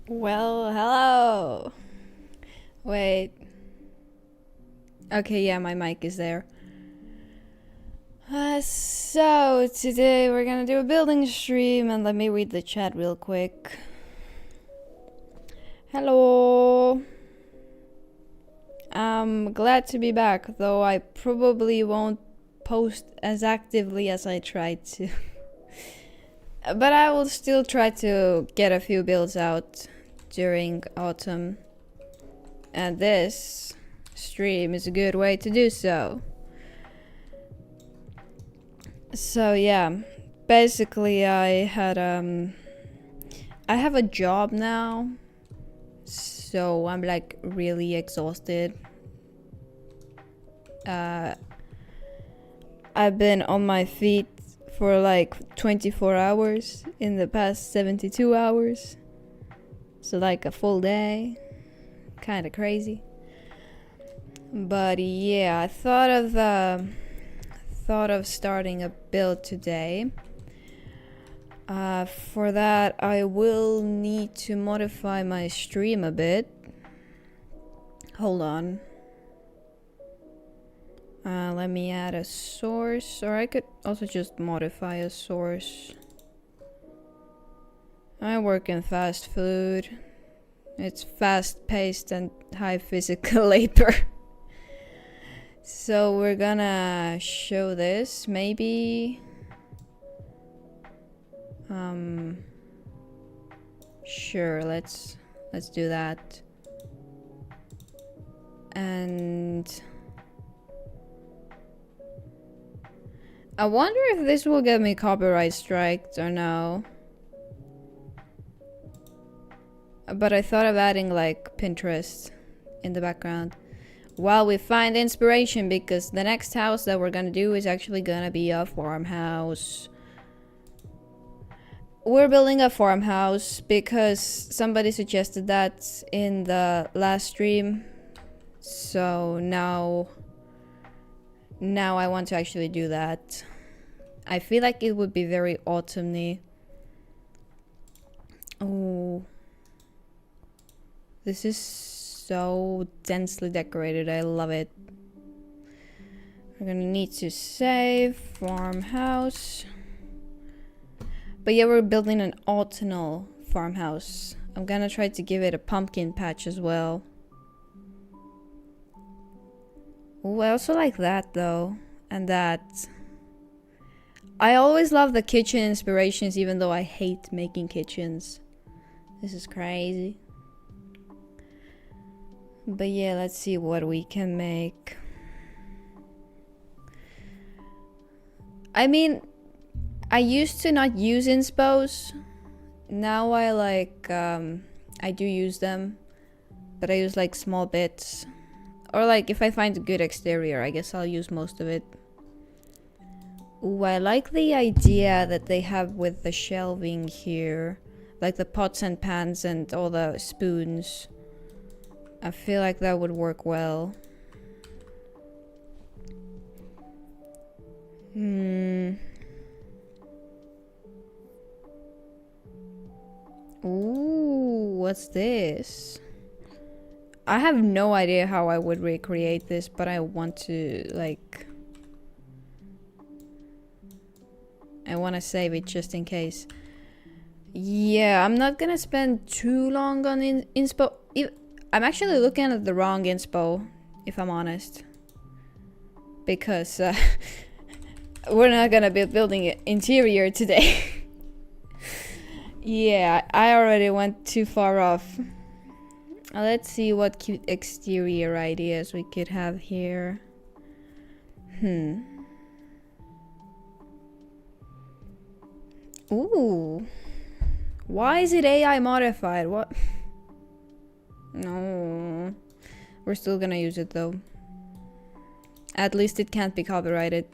Well, hello. Wait. Okay, yeah, my mic is there. So today we're gonna do a building stream, and let me read the chat real quick. Hello. I'm glad to be back, though I probably won't post as actively as I tried to. But I will still try to get a few builds out during autumn. And this stream is a good way to do so. So yeah, basically I have a job now, so I'm like really exhausted. I've been on my feet for like 24 hours in the past 72 hours, so like a full day. Kind of crazy. But yeah, I thought of starting a build today. For that I will need to modify my stream a bit. Hold on. Let me add a source, or I could also just modify a source. I work in fast food. It's fast paced and high physical labor. So we're gonna show this, maybe. Sure, let's do that. And I wonder if this will get me copyright striked or no. But I thought of adding like Pinterest in the background while we find inspiration, because the next house that we're gonna do is actually gonna be a farmhouse. We're building a farmhouse because somebody suggested that in the last stream. So now I want to actually do that. I feel like it would be very autumny. Oh, this is so densely decorated. I love it. We're gonna need to save farmhouse. But yeah, we're building an autumnal farmhouse. I'm gonna try to give it a pumpkin patch as well. Oh, I also like that though. And that. I always love the kitchen inspirations, even though I hate making kitchens. This is crazy. But yeah, let's see what we can make. I mean, I used to not use inspos. Now I like, I do use them. But I use like small bits. Or like if I find a good exterior, I guess I'll use most of it. Ooh, I like the idea that they have with the shelving here. Like the pots and pans and all the spoons. I feel like that would work well. Ooh, what's this? I have no idea how I would recreate this, but I want to, like... I want to save it just in case. Yeah, I'm not gonna spend too long on inspo. I'm actually looking at the wrong inspo, if I'm honest. Because we're not gonna be building an interior today. Yeah, I already went too far off. Let's see what cute exterior ideas we could have here. Ooh. Why is it AI modified? What? No. We're still gonna use it though. At least it can't be copyrighted.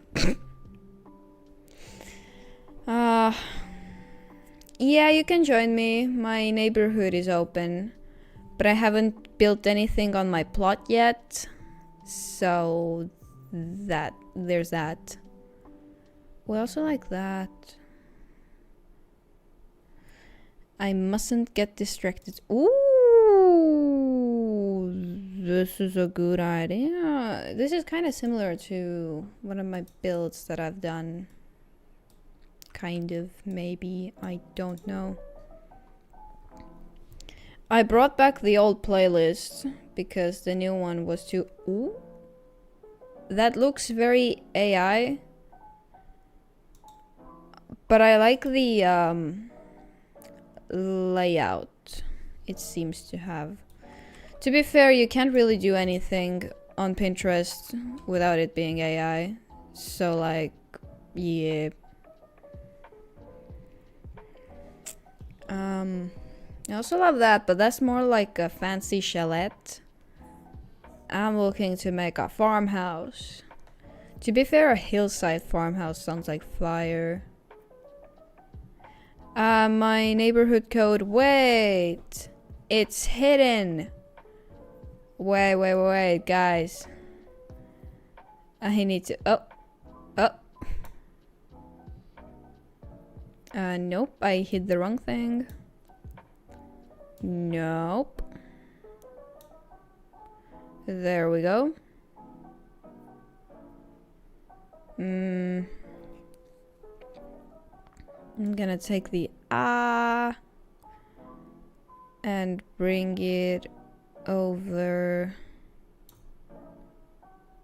Yeah, you can join me. My neighborhood is open. But I haven't built anything on my plot yet. So there's that. We also like that. I mustn't get distracted. Ooh, this is a good idea. This is kind of similar to one of my builds that I've done. Kind of, maybe, I don't know. I brought back the old playlist because the new one was too... Ooh, that looks very AI. But I like the layout it seems to have. To be fair, you can't really do anything on Pinterest without it being AI. So like, yeah. I also love that, but that's more like a fancy chalet. I'm looking to make a farmhouse. To be fair, a hillside farmhouse sounds like fire. My neighborhood code. Wait! It's hidden! Wait, guys. I need to... Oh. Nope, I hit the wrong thing. Nope. There we go. I'm gonna take the and bring it over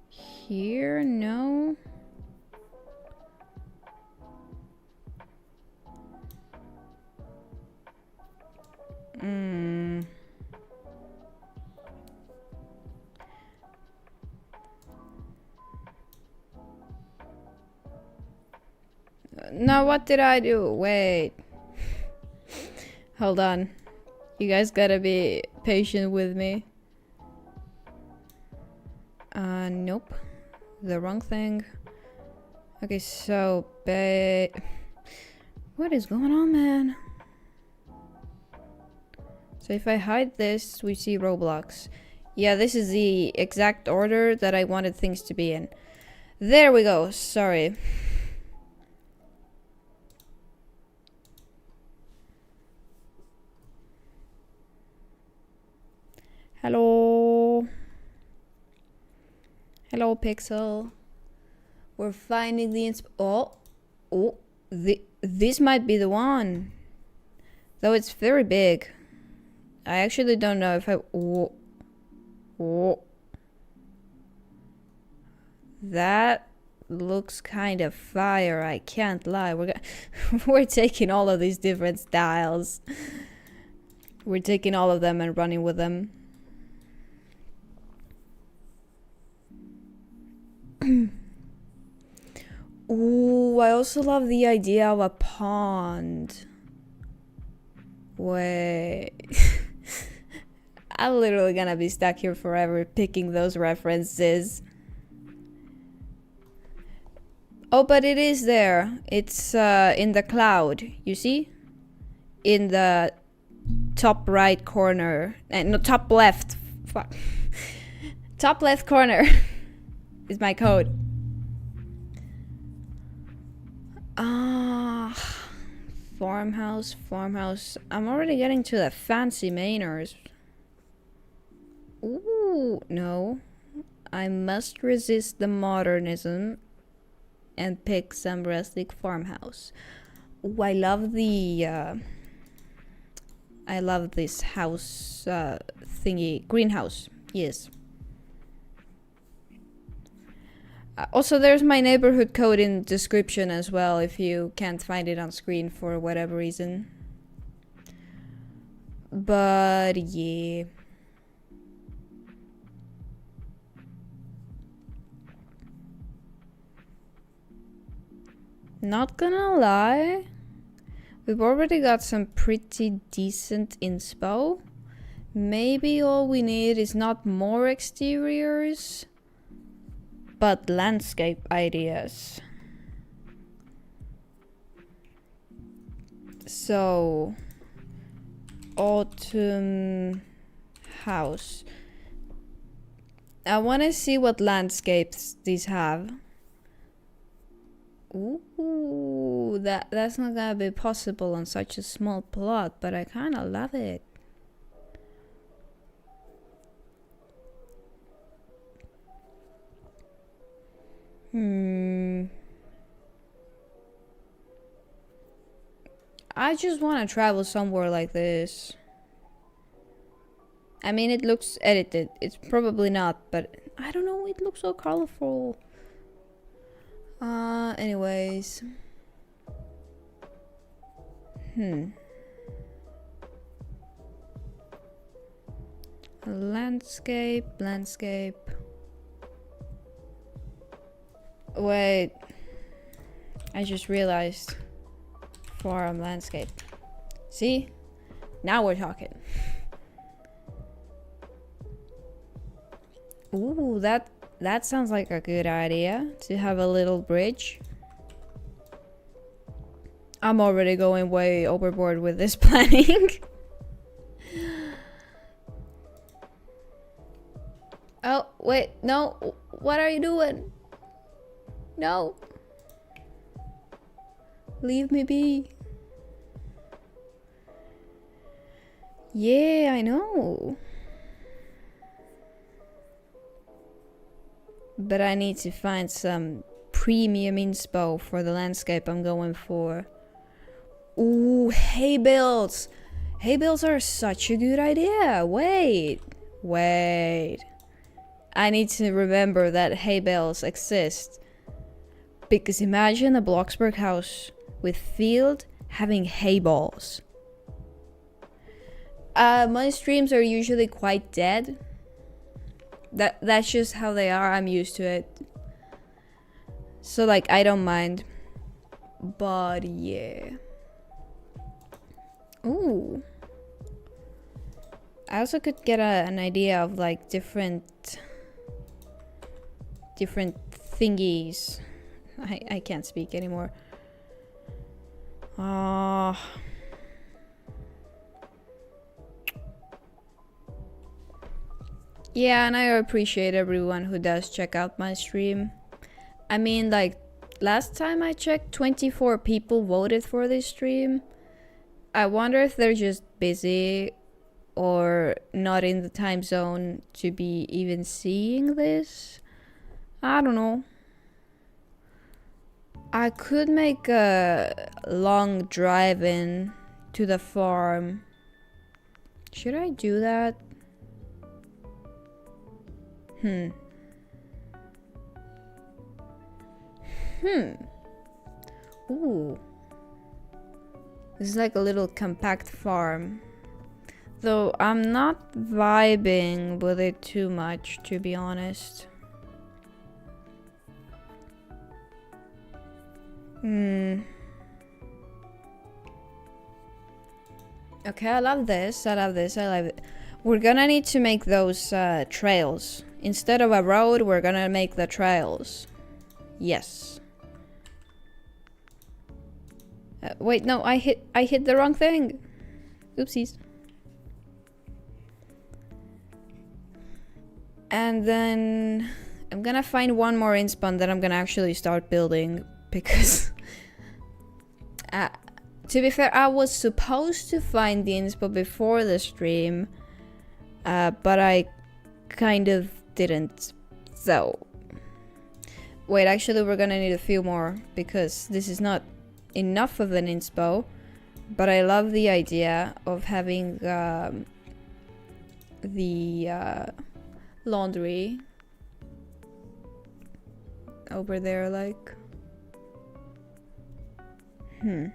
here. No. Now what did I do? Wait. Hold on. You guys gotta be patient with me. Nope. The wrong thing. Okay, so what is going on, man? So if I hide this, we see Roblox. Yeah, this is the exact order that I wanted things to be in. There we go. Sorry. Hello. Hello, Pixel. We're finding the this might be the one. Though it's very big. I actually don't know if I... That looks kind of fire, I can't lie. We're taking all of these different styles. We're taking all of them and running with them. Ooh, I also love the idea of a pond. Wait. I'm literally gonna be stuck here forever picking those references. Oh, but it is there. It's in the cloud, you see? In the top right corner. No, top left. Fuck. Top left corner is my code. Farmhouse. I'm already getting to the fancy manors. Ooh, no. I must resist the modernism and pick some rustic farmhouse. Ooh, I love the I love this house thingy. Greenhouse, yes. Also, there's my neighborhood code in description as well if you can't find it on screen for whatever reason. But yeah. Not gonna lie, we've already got some pretty decent inspo. Maybe all we need is not more exteriors, but landscape ideas. So, autumn house. I want to see what landscapes these have. Ooh, Ooh, that's not gonna be possible on such a small plot, but I kind of love it. I just want to travel somewhere like this. I mean, it looks edited. It's probably not, but I don't know. It looks so colorful. Anyways. Landscape. Wait. I just realized. Farm landscape. See? Now we're talking. Ooh, that sounds like a good idea, to have a little bridge. I'm already going way overboard with this planning. Oh, wait, no. What are you doing? No. Leave me be. Yeah, I know. But I need to find some premium inspo for the landscape I'm going for. Ooh, hay bales. Hay bales are such a good idea. Wait. I need to remember that hay bales exist. Because imagine a Bloxburg house with field having hay balls. My streams are usually quite dead. That's just how they are. I'm used to it. So like I don't mind. But yeah. Ooh. I also could get an idea of like different thingies. I can't speak anymore. Yeah, and I appreciate everyone who does check out my stream. I mean, like, last time I checked, 24 people voted for this stream. I wonder if they're just busy or not in the time zone to be even seeing this. I don't know. I could make a long drive in to the farm. Should I do that? Ooh. This is like a little compact farm. Though I'm not vibing with it too much, to be honest. Okay, I love this. I love it. We're gonna need to make those trails. Instead of a road, we're gonna make the trails. Yes. Wait, no, I hit the wrong thing. Oopsies. And then I'm gonna find one more inspawn that I'm gonna actually start building, because to be fair, I was supposed to find the inspo before the stream, but I kind of didn't. So wait, actually we're gonna need a few more, because this is not enough of an inspo, but I love the idea of having the laundry over there, like. And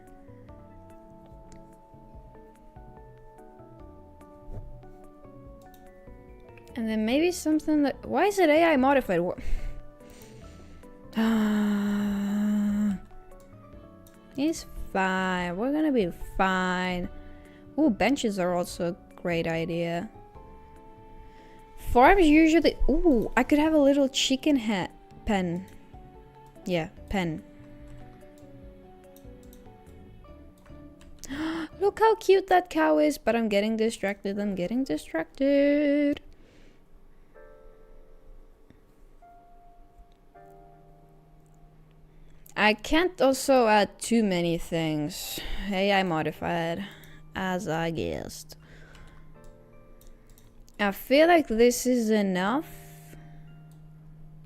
then maybe something that... Why is it AI modified? It's fine. We're gonna be fine. Ooh, benches are also a great idea. Farms usually... Ooh, I could have a little chicken pen. Yeah, pen. Look how cute that cow is, but I'm getting distracted. I can't also add too many things. AI modified, as I guessed. I feel like this is enough.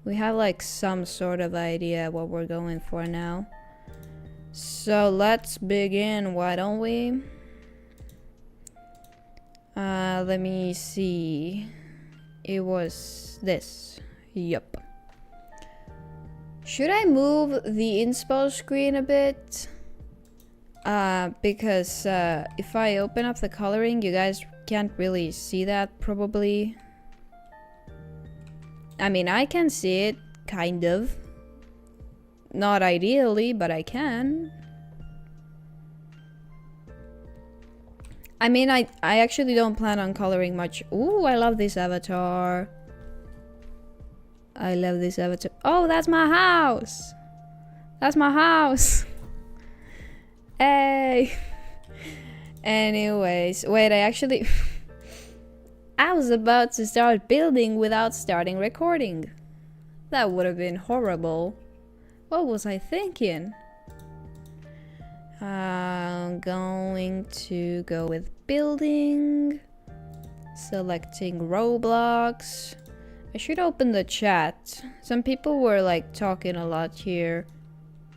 We have like some sort of idea what we're going for now. So let's begin, why don't we? Let me see. It was this. Yup. Should I move the inspo screen a bit? Because if I open up the coloring, you guys can't really see that probably. I mean, I can see it, kind of. Not ideally, but I can. I mean, I actually don't plan on coloring much. Ooh, I love this avatar. I love this avatar. Oh, that's my house! That's my house! Hey! Anyways, wait, I actually... I was about to start building without starting recording. That would have been horrible. What was I thinking? I'm going to go with building. Selecting Roblox. I should open the chat. Some people were like talking a lot here,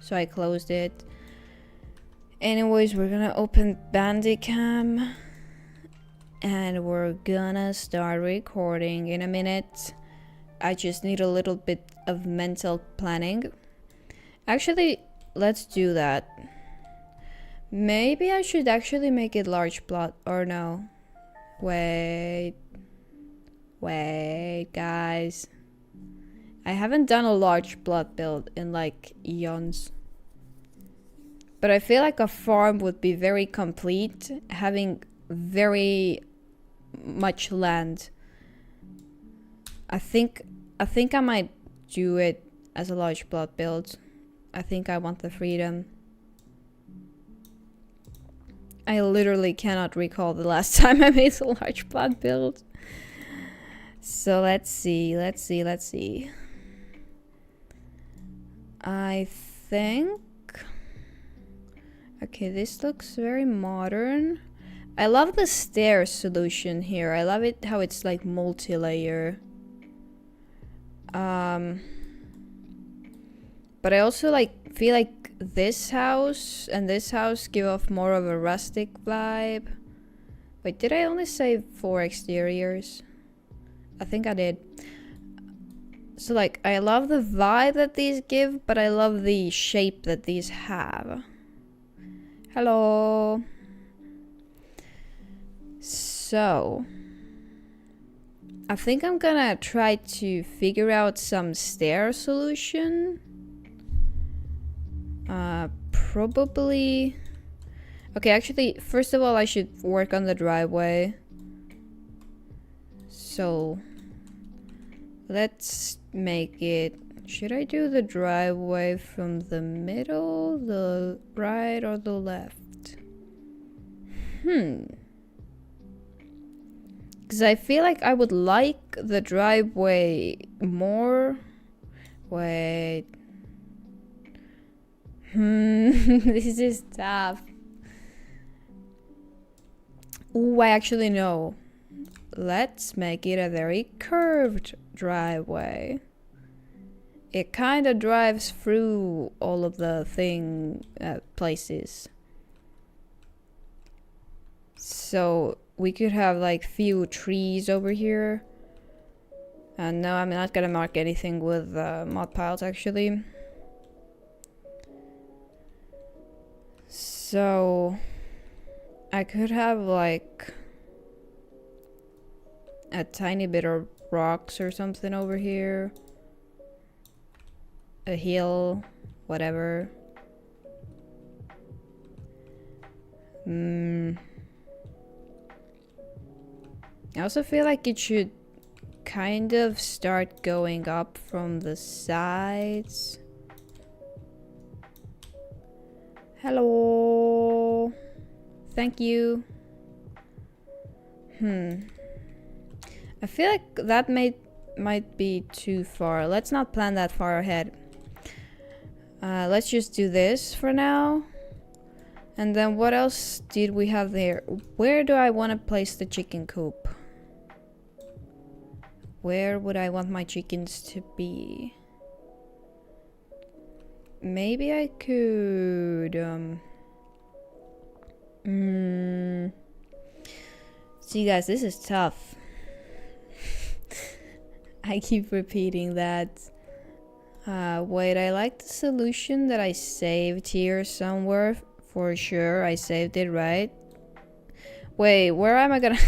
so I closed it. Anyways, we're gonna open Bandicam. And we're gonna start recording in a minute. I just need a little bit of mental planning. Actually, let's do that. Maybe I should actually make it large plot, or no. Wait, guys. I haven't done a large plot build in like eons. But I feel like a farm would be very complete, having very much land. I think I might do it as a large plot build. I think I want the freedom. I literally cannot recall the last time I made a large plot build. So let's see. I think... Okay, this looks very modern. I love the stair solution here. I love it how it's like multi-layer. But I also like feel like this house and this house give off more of a rustic vibe. Wait, did I only say 4 exteriors? I think I did. So like, I love the vibe that these give, but I love the shape that these have. Hello. So, I think I'm gonna try to figure out some stair solution. Probably... Okay, actually, first of all, I should work on the driveway. So, let's make it... Should I do the driveway from the middle, the right, or the left? Because I feel like I would like the driveway more. Wait. This is tough. Ooh, I actually know. Let's make it a very curved driveway. It kind of drives through all of the places. So we could have like few trees over here. And no, I'm not gonna mark anything with mod piles actually. So I could have like a tiny bit of rocks or something over here. A hill, whatever. I also feel like it should kind of start going up from the sides. Hello. Thank you. I feel like that might be too far. Let's not plan that far ahead. Let's just do this for now. And then what else did we have there? Where do I want to place the chicken coop? Where would I want my chickens to be? Maybe I could... See guys, this is tough. I keep repeating that. Wait, I like the solution that I saved here somewhere. For sure, I saved it, right? Wait, where am I gonna...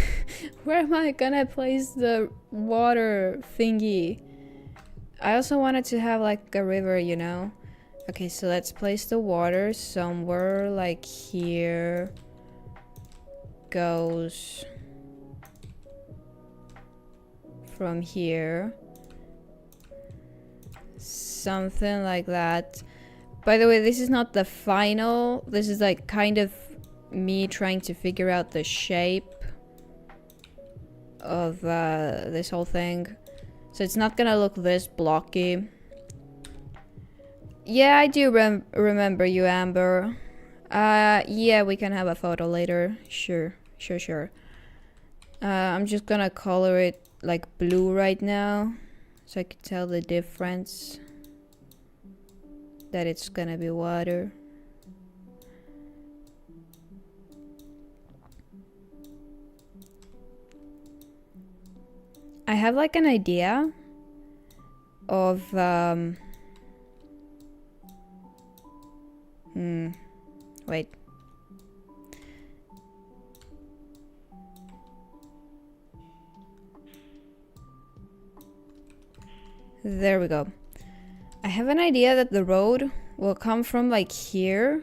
where am I gonna place the water thingy? I also wanted to have like a river, you know? Okay, so let's place the water somewhere like here. Goes from here. Something like that. By the way, this is not the final. This is like kind of me trying to figure out the shape of this whole thing. So it's not gonna look this blocky. Yeah, I do remember you, Amber. Yeah, we can have a photo later. Sure. I'm just gonna color it like blue right now, so I can tell the difference. That it's gonna be water. I have like an idea of wait. There we go. I have an idea that the road will come from like here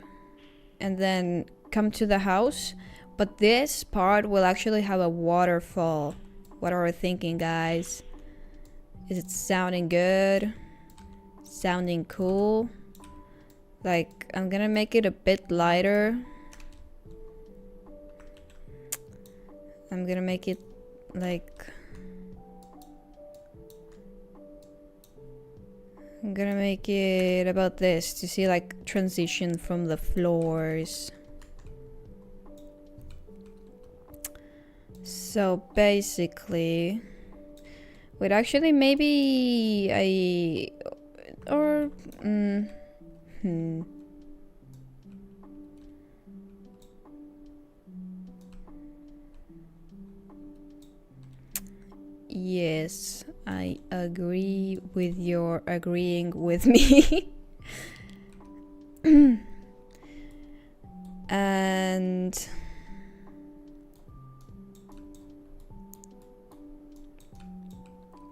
and then come to the house, but this part will actually have a waterfall. What are we thinking, guys? Is it sounding good? Sounding cool? Like, I'm gonna make it a bit lighter. I'm gonna make it like... I'm gonna make it about this to see like transition from the floors. So basically, wait, actually maybe Yes, I agree with your agreeing with me. And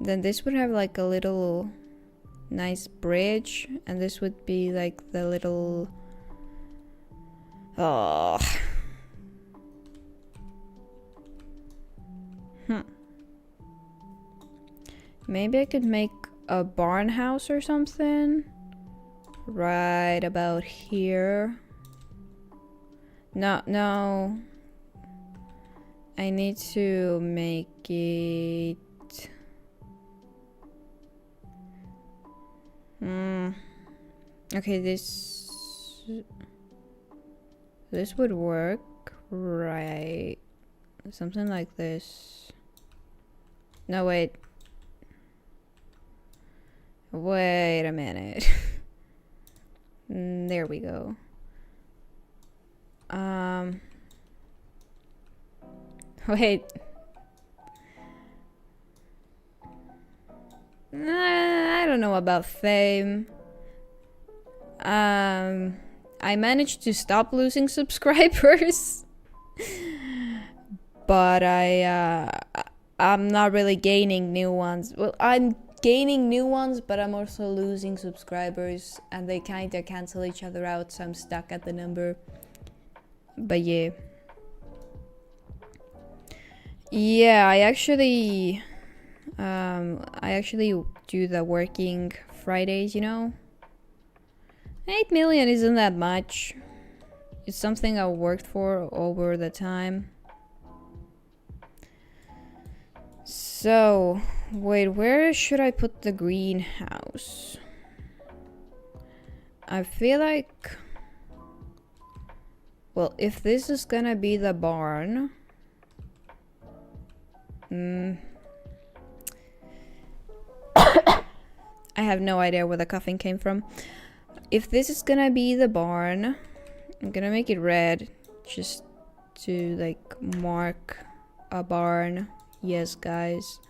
then this would have like a little nice bridge, and this would be like the little... Oh. Maybe I could make a barn house or something right about here. No. I need to make it... Okay, this would work, right? Something like this. No, wait. Wait a minute. There we go. Wait. I don't know about fame. I managed to stop losing subscribers. But I'm not really gaining new ones. Well, I'm gaining new ones, but I'm also losing subscribers, and they kind of cancel each other out, so I'm stuck at the number. But yeah. Yeah, I actually do the working Fridays, you know? 8 million isn't that much. It's something I worked for over the time. So, wait, where should I put the greenhouse? I feel like, well, if this is gonna be the barn, I have no idea where the coughing came from. If this is gonna be the barn, I'm gonna make it red just to like mark a barn. Yes, guys.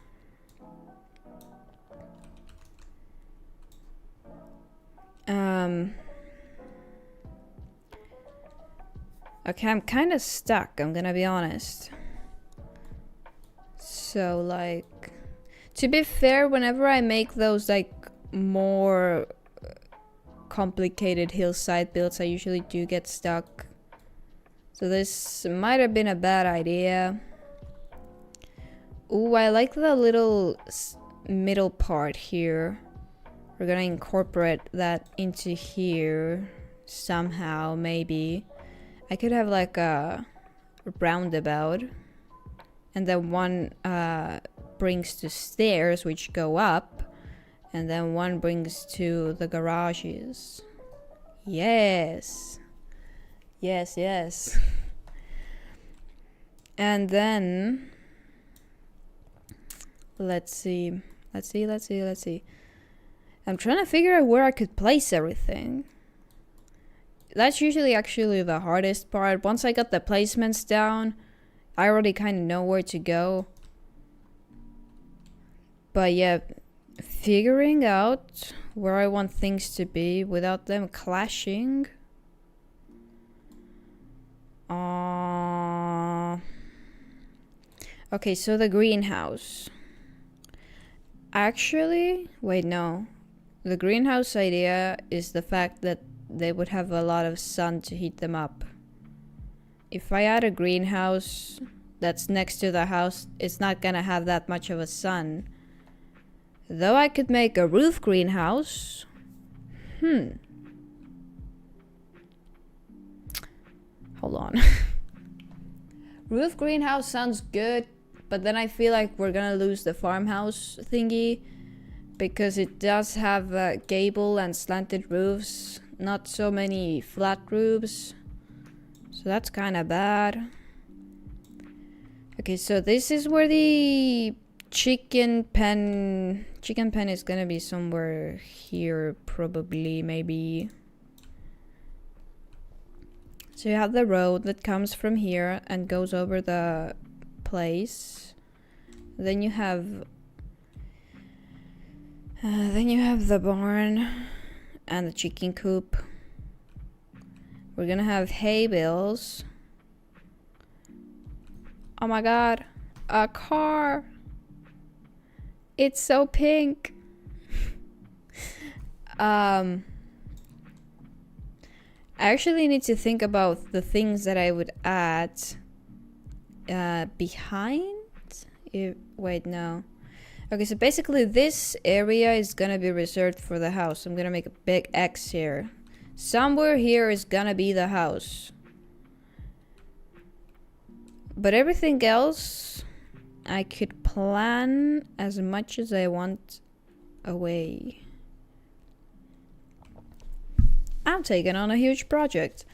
Okay, I'm kind of stuck, I'm gonna be honest. So like, to be fair, whenever I make those like more complicated hillside builds, I usually do get stuck. So this might have been a bad idea. Ooh, I like the little middle part here. We're gonna incorporate that into here somehow, maybe. I could have like a roundabout, and then one brings to stairs which go up, and then one brings to the garages. Yes. Yes, yes. And then let's see. I'm trying to figure out where I could place everything. That's usually actually the hardest part. Once I got the placements down, I already kind of know where to go. But yeah, figuring out where I want things to be without them clashing. Okay, so the greenhouse. Actually, wait, no. The greenhouse idea is the fact that they would have a lot of sun to heat them up. If I add a greenhouse that's next to the house, it's not gonna have that much of a sun. Though I could make a roof greenhouse. Hold on. Roof greenhouse sounds good, but then I feel like we're gonna lose the farmhouse thingy, because it does have gable and slanted roofs, not so many flat roofs. So that's kind of bad. Okay, so this is where the chicken pen is gonna be somewhere here, probably, maybe. So you have the road that comes from here and goes over the place. Then you have the barn and the chicken coop. We're gonna have hay bales. Oh my god, a car! It's so pink. I actually need to think about the things that I would add behind. Wait, no. Okay, so basically this area is gonna be reserved for the house. I'm gonna make a big X here. Somewhere here is gonna be the house. But everything else, I could plan as much as I want away. I'm taking on a huge project.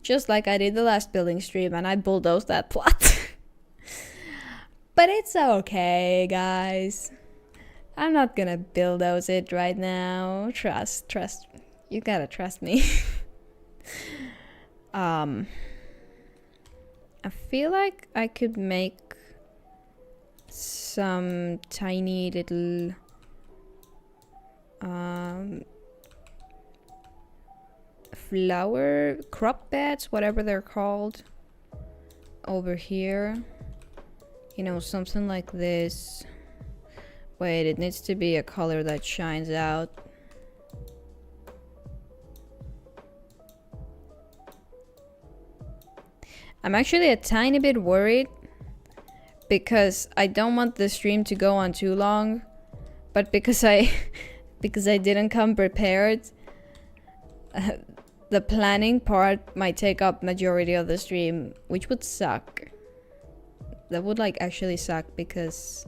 Just like I did the last building stream, and I bulldozed that plot. But it's okay, guys. I'm not gonna bulldoze it right now. Trust. You gotta trust me. I feel like I could make some tiny little flower crop beds, whatever they're called, over here. You know, something like this. Wait, it needs to be a color that shines out. I'm actually a tiny bit worried because I don't want the stream to go on too long, but because I didn't come prepared, the planning part might take up majority of the stream, which would suck. That would like actually suck because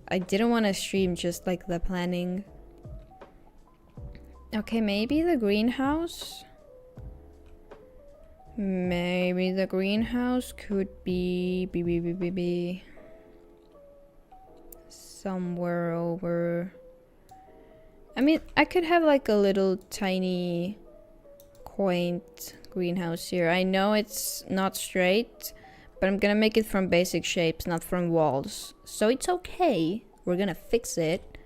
I didn't want to stream just like the planning. Okay, maybe the greenhouse? Maybe the greenhouse could be somewhere over. I mean, I could have like a little tiny quaint greenhouse here. I know it's not straight, but I'm gonna make it from basic shapes, not from walls. So it's okay. We're gonna fix it.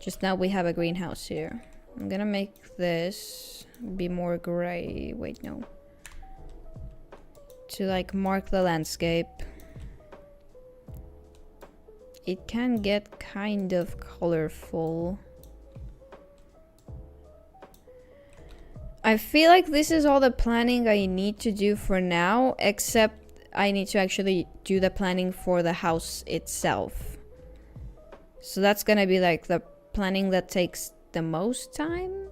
Just now we have a greenhouse here. I'm gonna make this be more gray. Wait, no. To like mark the landscape. It can get kind of colorful. I feel like this is all the planning I need to do for now, except I need to actually do the planning for the house itself. So that's gonna be like the planning that takes the most time.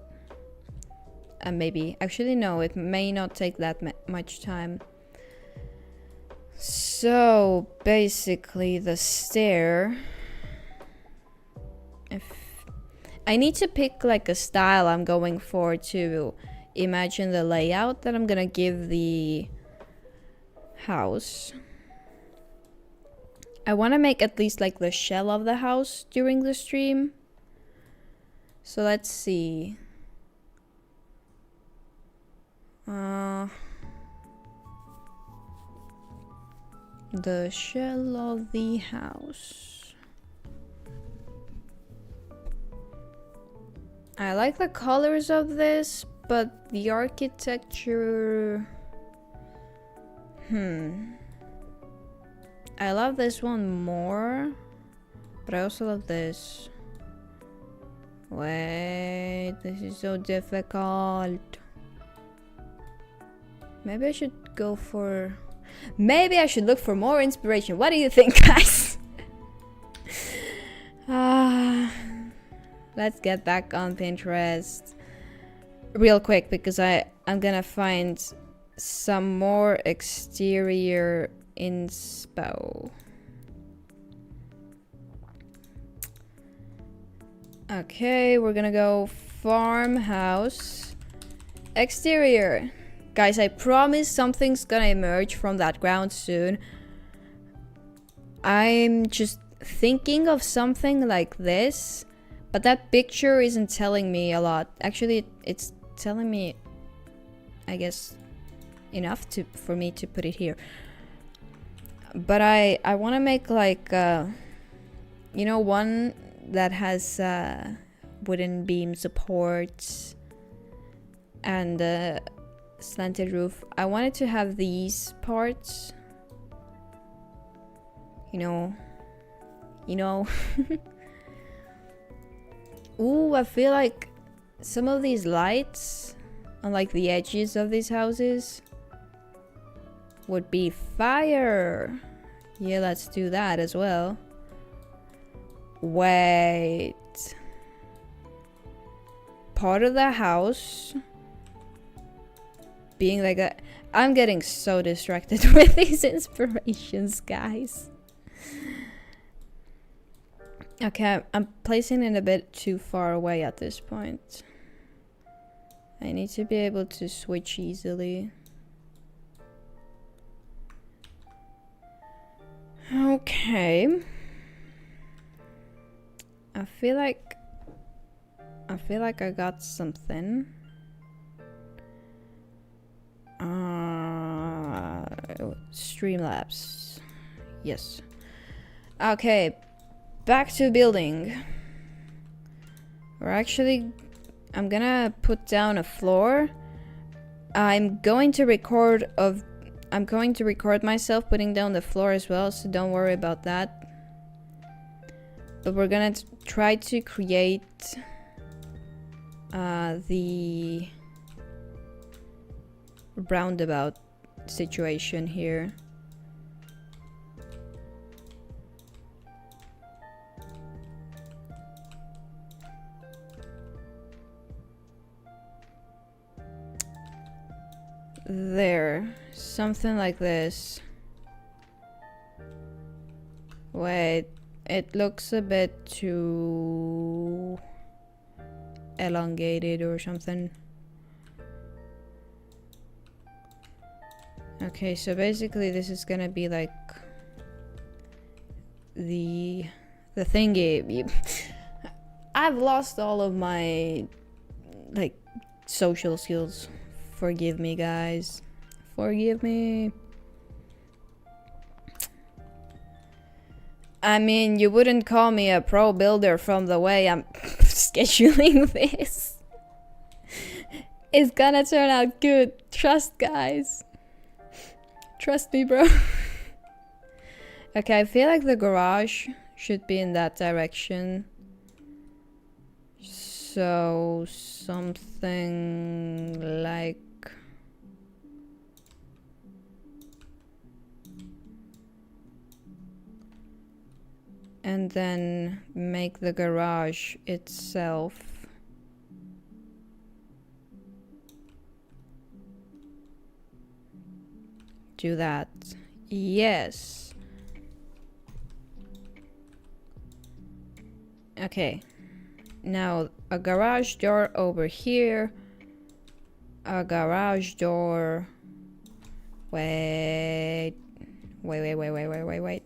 And maybe, actually no, it may not take that much time. So basically the stair, if I need to pick like a style I'm going for to imagine the layout that I'm gonna give the house. I want to make at least like the shell of the house during the stream. So let's see. The shell of the house. I like the colors of this, but the architecture... I love this one more, but I also love this. Wait, this is so difficult. Maybe I should go for... Maybe I should look for more inspiration. What do you think, guys? Let's get back on Pinterest real quick, because I'm gonna find some more exterior inspo. Okay, we're gonna go farmhouse exterior. Guys, I promise something's gonna emerge from that ground soon. I'm just thinking of something like this, but that picture isn't telling me a lot. Actually, it's telling me, I guess, enough for me to put it here. But I want to make like you know, one that has wooden beam supports and slanted roof. I wanted to have these parts, you know. Ooh, I feel like some of these lights on like the edges of these houses would be fire. Yeah, let's do that as well. Wait, part of the house being like a... I'm getting so distracted with these inspirations, guys. Okay, I'm placing it a bit too far away at this point. I need to be able to switch easily. Okay. I feel like I got something. Streamlabs. Yes. Okay, back to building. I'm gonna put down a floor. I'm going to record myself putting down the floor as well, so don't worry about that. But we're gonna try to create the roundabout situation here. There, something like this. Wait, it looks a bit too elongated or something. Okay, so basically this is gonna be like the thingy. I've lost all of my like social skills. Forgive me, guys. Forgive me. I mean, you wouldn't call me a pro builder from the way I'm scheduling this. It's gonna turn out good. Trust, guys. Trust me, bro. Okay, I feel like the garage should be in that direction. So, something like... And then make the garage itself do that. Yes. Okay. Now a garage door over here. A garage door. Wait. Wait.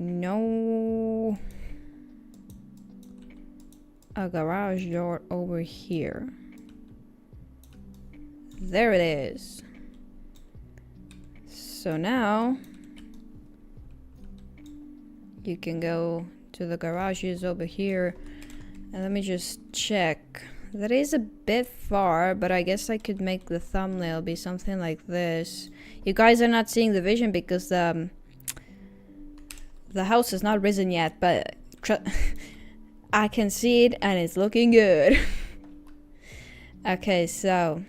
No. A garage door over here. There it is. So now you can go to the garages over here. And let me just check. That is a bit far, but I guess I could make the thumbnail be something like this. You guys are not seeing the vision because the house has not risen yet, but I can see it and it's looking good. Okay, so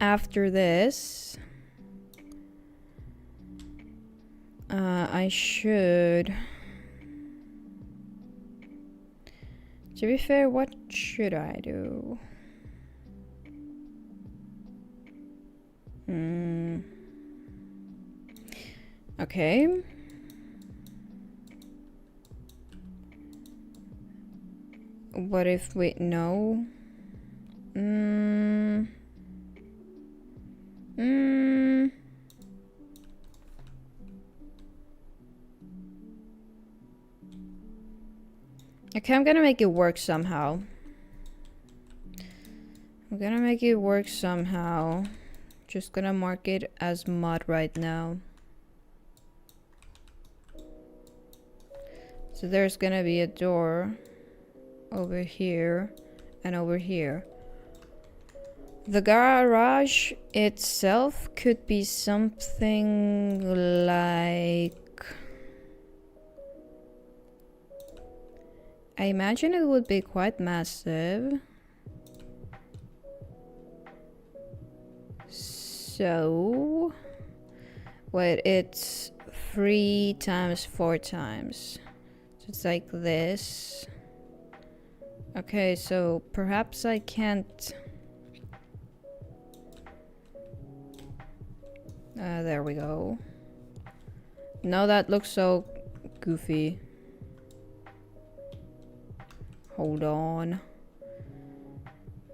after this, I should... To be fair, what should I do? Okay. What if we... No. Okay, I'm gonna make it work somehow. Just gonna mark it as mud right now. So there's gonna be a door over here and over here. The garage itself could be something like... I imagine it would be quite massive. So... Wait, it's 3 times 4 times. So it's like this. Okay, so perhaps I can't... there we go. No, that looks so goofy. Hold on.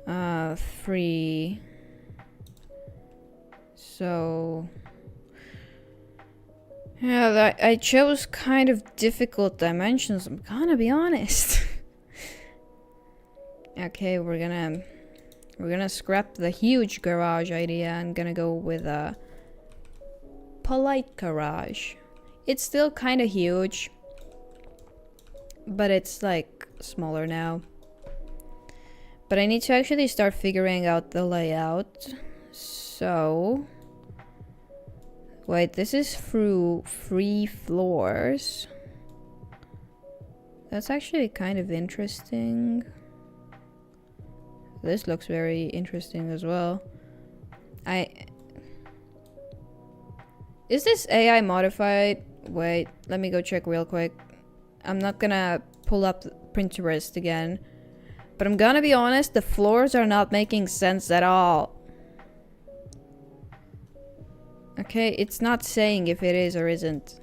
3. So... Yeah, I chose kind of difficult dimensions, I'm gonna be honest. Okay, we're gonna scrap the huge garage idea and gonna go with a polite garage. It's still kind of huge, but it's like smaller now. But I need to actually start figuring out the layout. So wait, this is through 3 floors. That's actually kind of interesting. This looks very interesting as well. Is this AI modified? Wait, let me go check real quick. I'm not gonna pull up Pinterest again. But I'm gonna be honest, the floors are not making sense at all. Okay, it's not saying if it is or isn't.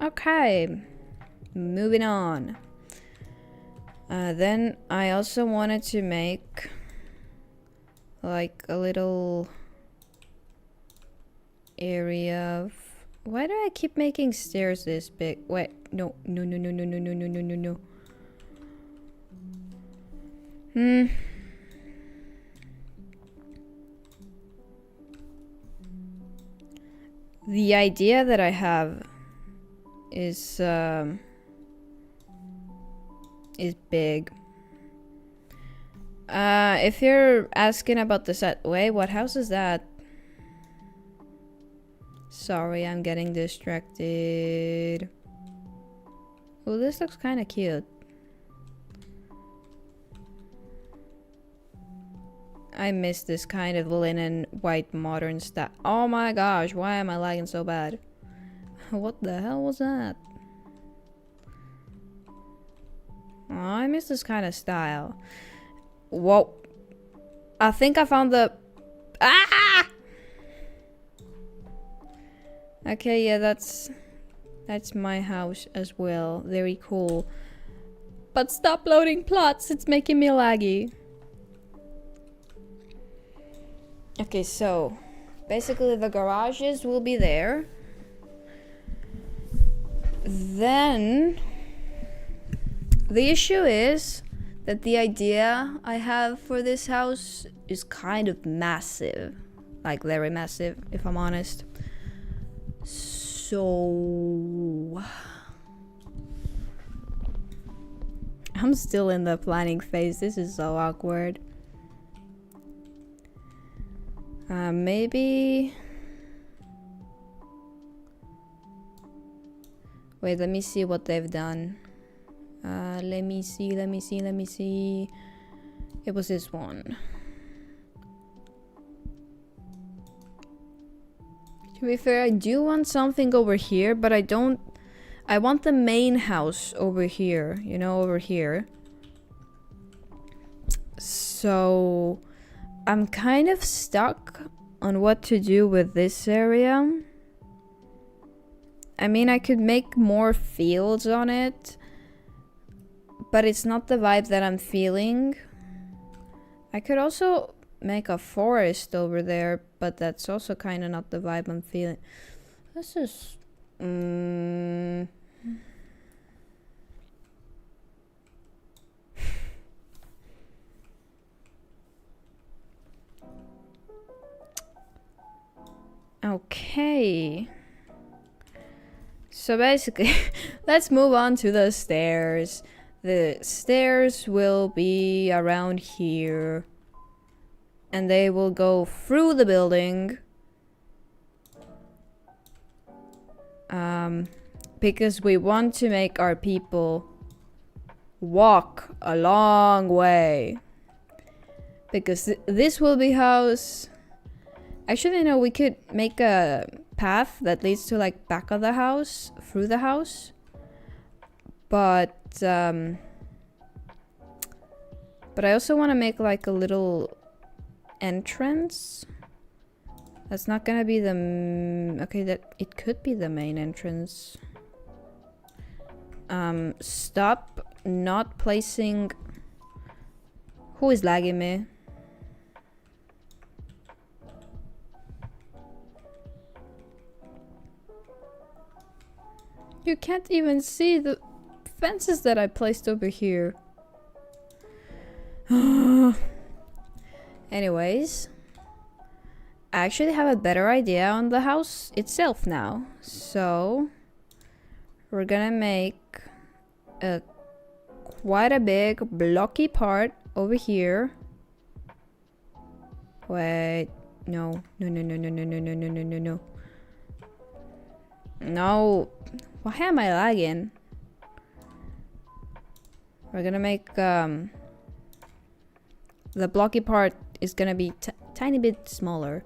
Okay, moving on. Then I also wanted to make like a little area of... Why do I keep making stairs this big? Wait, no. The idea that I have is big. If you're asking about the set... Wait, what house is that? Sorry, I'm getting distracted. Oh, this looks kind of cute. I miss this kind of linen, white, modern style. Oh my gosh, why am I lagging so bad? What the hell was that? Oh, I miss this kind of style. Whoa. I think I found the... Ah! Okay, yeah, that's my house as well. Very cool. But stop loading plots, it's making me laggy. Okay, so basically the garages will be there. Then the issue is that the idea I have for this house is kind of massive. Like very massive, if I'm honest. So I'm still in the planning phase. This is so awkward. Maybe... Wait, let me see what they've done. Let me see. It was this one. To be fair, I do want something over here, but I don't... I want the main house over here, you know, over here. So I'm kind of stuck on what to do with this area. I mean, I could make more fields on it, but it's not the vibe that I'm feeling. I could also make a forest over there, but that's also kind of not the vibe I'm feeling. This is... Okay. So basically, let's move on to the stairs. The stairs will be around here. And they will go through the building. Because we want to make our people walk a long way. Because this will be house... Actually, no, we could make a path that leads to like back of the house, through the house. But I also want to make like a little entrance. That's not gonna be the... okay, that it could be the main entrance. Stop not placing... Who is lagging me? You can't even see the fences that I placed over here. Anyways, I actually have a better idea on the house itself now. So we're gonna make a quite a big blocky part over here. Wait, no. No. Why am I lagging? We're gonna make the blocky part is gonna be tiny bit smaller,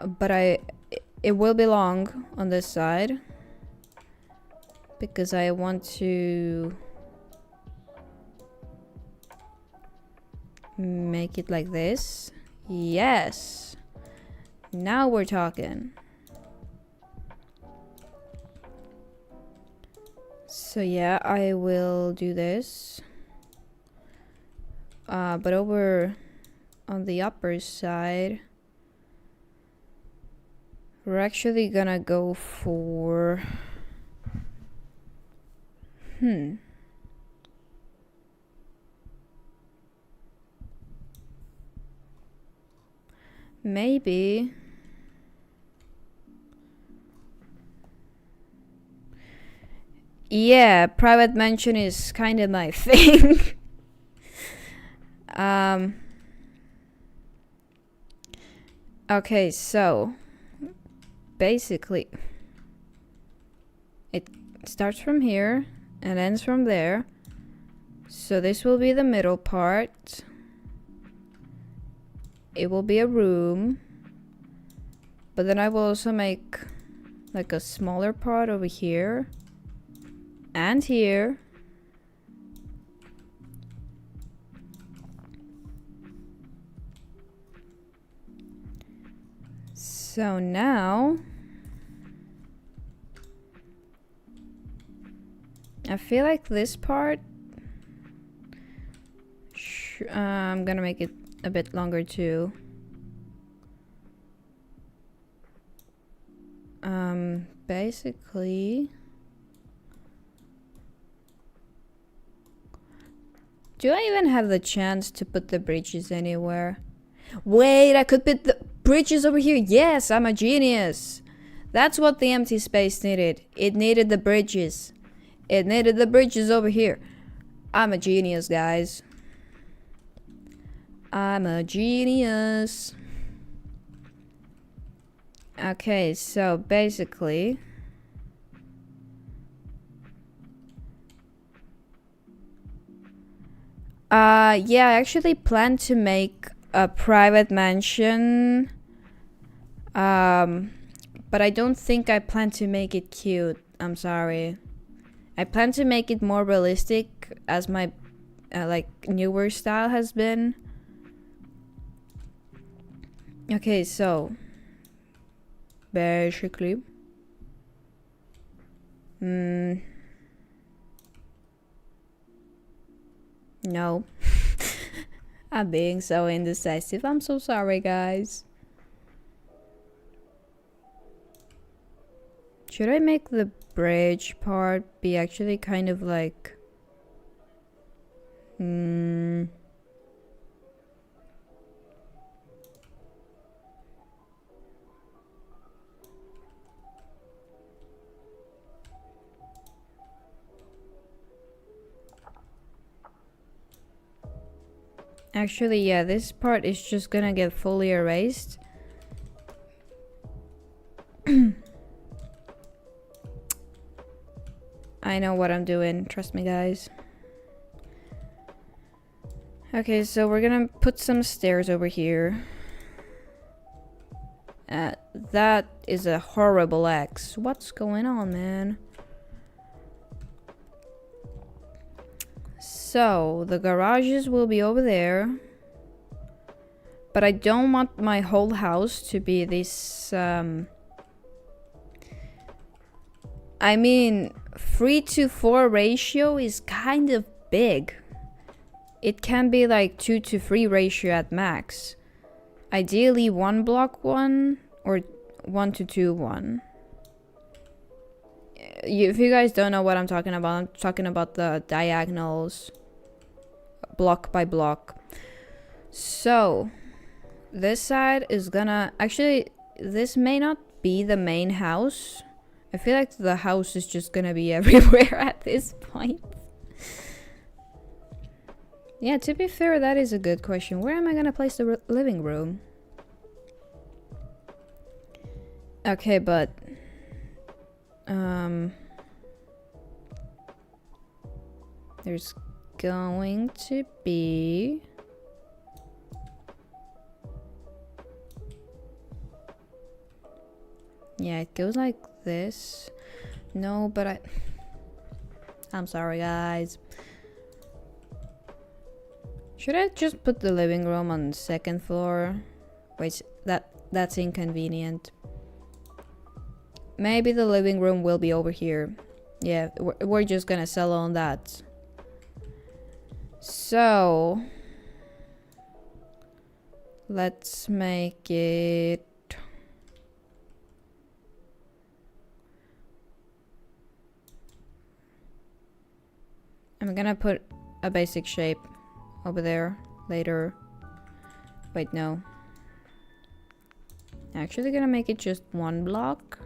but it will be long on this side because I want to make it like this. Yes, now we're talking. So yeah, I will do this. But over on the upper side, we're actually gonna go for... Maybe... Yeah, private mansion is kind of my thing. Okay, so basically it starts from here and ends from there. So this will be the middle part. It will be a room. But then I will also make like a smaller part over here. And here. So now I feel like this part I'm gonna make it a bit longer too. Basically, do I even have the chance to put the bridges anywhere? Wait, I could put the bridges over here. Yes, I'm a genius. That's what the empty space needed. It needed the bridges. It needed the bridges over here. I'm a genius, guys. I'm a genius. Okay, so basically... yeah, I actually plan to make a private mansion. But I don't think I plan to make it cute. I'm sorry. I plan to make it more realistic as my like newer style has been. Okay, so basically no. I'm being so indecisive. I'm so sorry, guys. Should I make the bridge part be actually kind of like... Actually, yeah, this part is just gonna get fully erased. I know what I'm doing, trust me, guys. Okay, so we're gonna put some stairs over here. That is a horrible X. What's going on, man? So, the garages will be over there. But I don't want my whole house to be this, I mean, 3:4 ratio is kind of big. It can be like 2:3 ratio at max. Ideally 1:1 or 1:2:1. If you guys don't know what I'm talking about the diagonals, block by block. So this side is gonna... Actually, this may not be the main house. I feel like the house is just gonna be everywhere at this point. Yeah, to be fair, that is a good question. Where am I gonna place the living room? Okay, but... there's going to be... Yeah, it goes like this. No, but I'm sorry, guys. Should I just put the living room on the second floor? Wait, that's inconvenient. Maybe the living room will be over here. Yeah, we're just gonna sell on that. So let's make it I'm gonna put a basic shape over there later. Wait, no. Actually gonna make it just one block.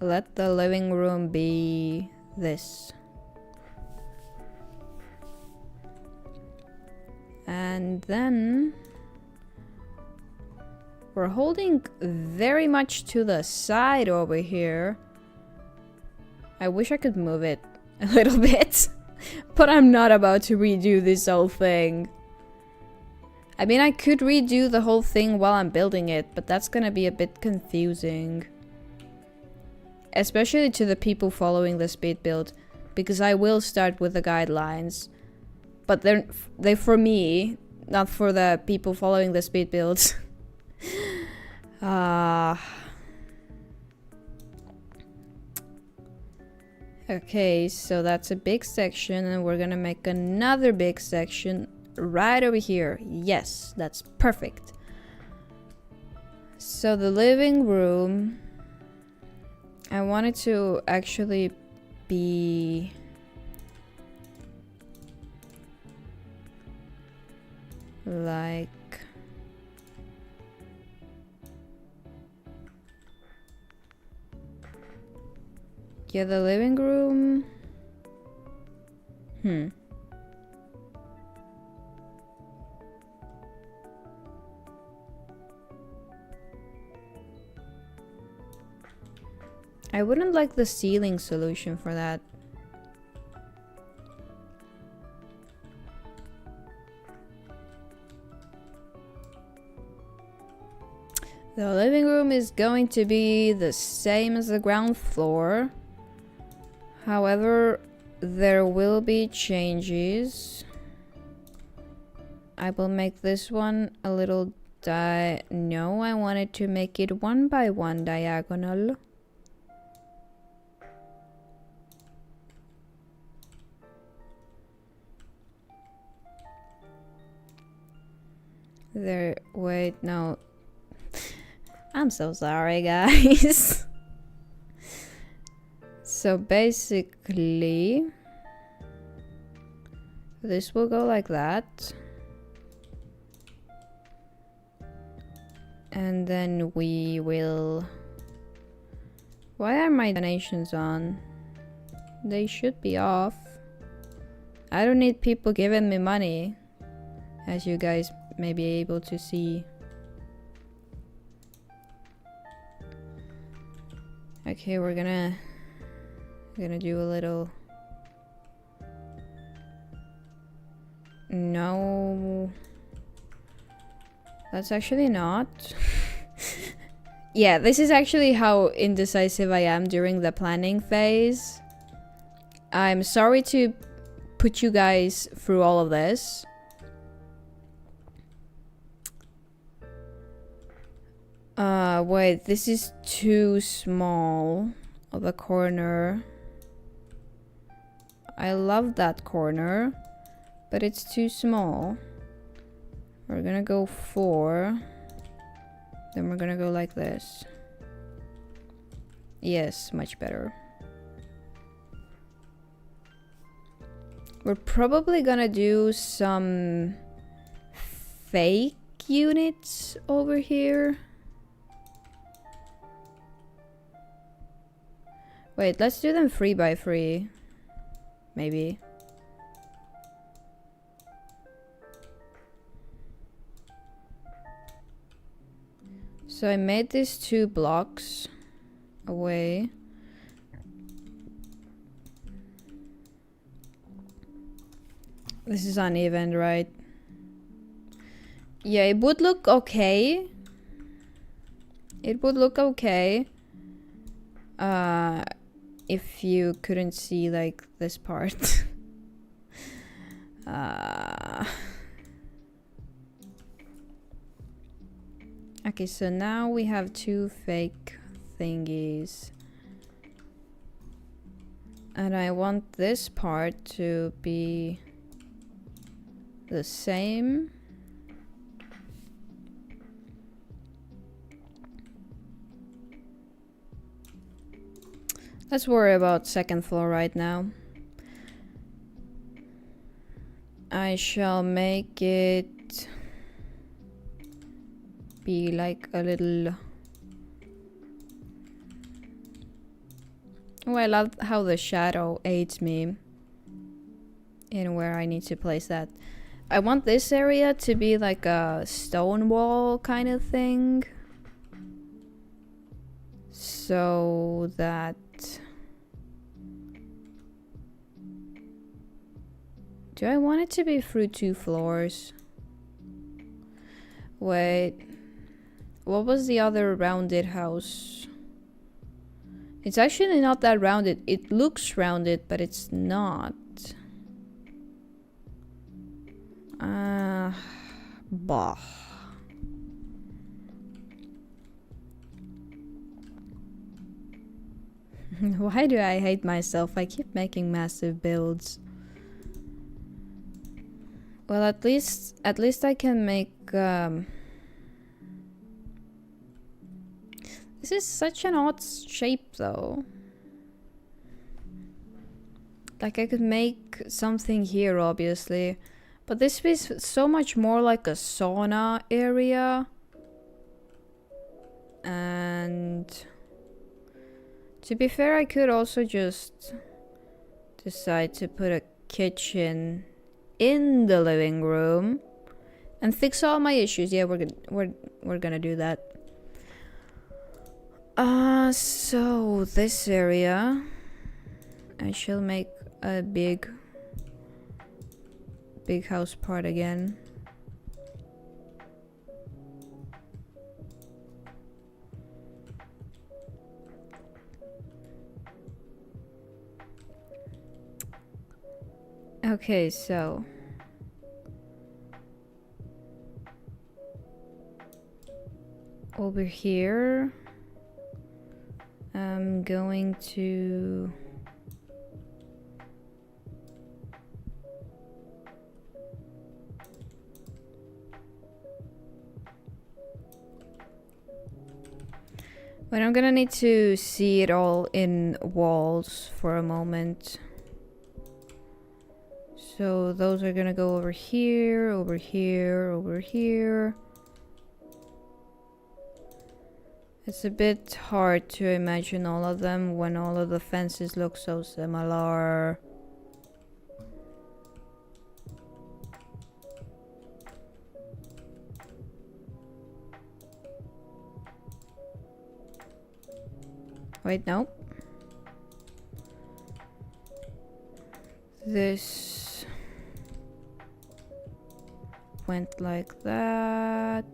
Let the living room be this. And then we're holding very much to the side over here. I wish I could move it a little bit, but I'm not about to redo this whole thing. I mean, I could redo the whole thing while I'm building it, but that's gonna be a bit confusing. Especially to the people following the speed build, because I will start with the guidelines. But they're for me, not for the people following the speed builds. Okay, so that's a big section, and we're gonna make another big section right over here. Yes, that's perfect. So the living room, I want it to actually be like yeah, the living room. I wouldn't like the ceiling solution for that. The living room is going to be the same as the ground floor. However, there will be changes. I will make this one a little no, I wanted to make it 1 by 1 diagonal. There, wait, no. I'm so sorry, guys. So basically, this will go like that. And then we will... Why are my donations on? They should be off. I don't need people giving me money, as you guys may be able to see. Okay, we're gonna do a little... No, that's actually not. Yeah, this is actually how indecisive I am during the planning phase. I'm sorry to put you guys through all of this. Wait, this is too small of a corner. I love that corner, but it's too small. We're gonna go 4. Then we're gonna go like this. Yes, much better. We're probably gonna do some fake units over here. Wait, let's do them 3 by 3. Maybe. So I made these 2 blocks away. This is uneven, right? Yeah, it would look okay. It would look okay. If you couldn't see like this part. Okay, so now we have 2 fake thingies. And I want this part to be the same. Let's worry about second floor right now. I shall make it be like a little... Oh, I love how the shadow aids me in where I need to place that. I want this area to be like a stone wall kind of thing. So that... Do I want it to be through 2 floors? Wait. What was the other rounded house? It's actually not that rounded. It looks rounded, but it's not. Bah. Why do I hate myself? I keep making massive builds. Well, at least I can make this is such an odd shape though. Like I could make something here obviously, but this is so much more like a sauna area. And to be fair, I could also just decide to put a kitchen in the living room and fix all my issues. Yeah, we're gonna do that. So this area I shall make a big house part again. Okay, so over here I'm going to but I'm gonna need to see it all in walls for a moment. So those are gonna go over here, over here, over here. It's a bit hard to imagine all of them when all of the fences look so similar. Wait, no. This went like that.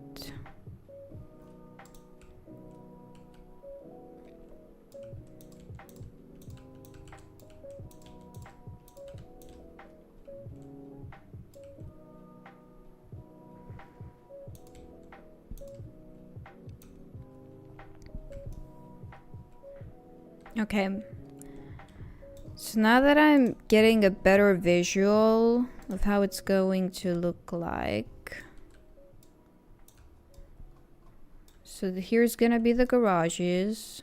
Okay. So now that I'm getting a better visual of how it's going to look like. So here's gonna be the garages.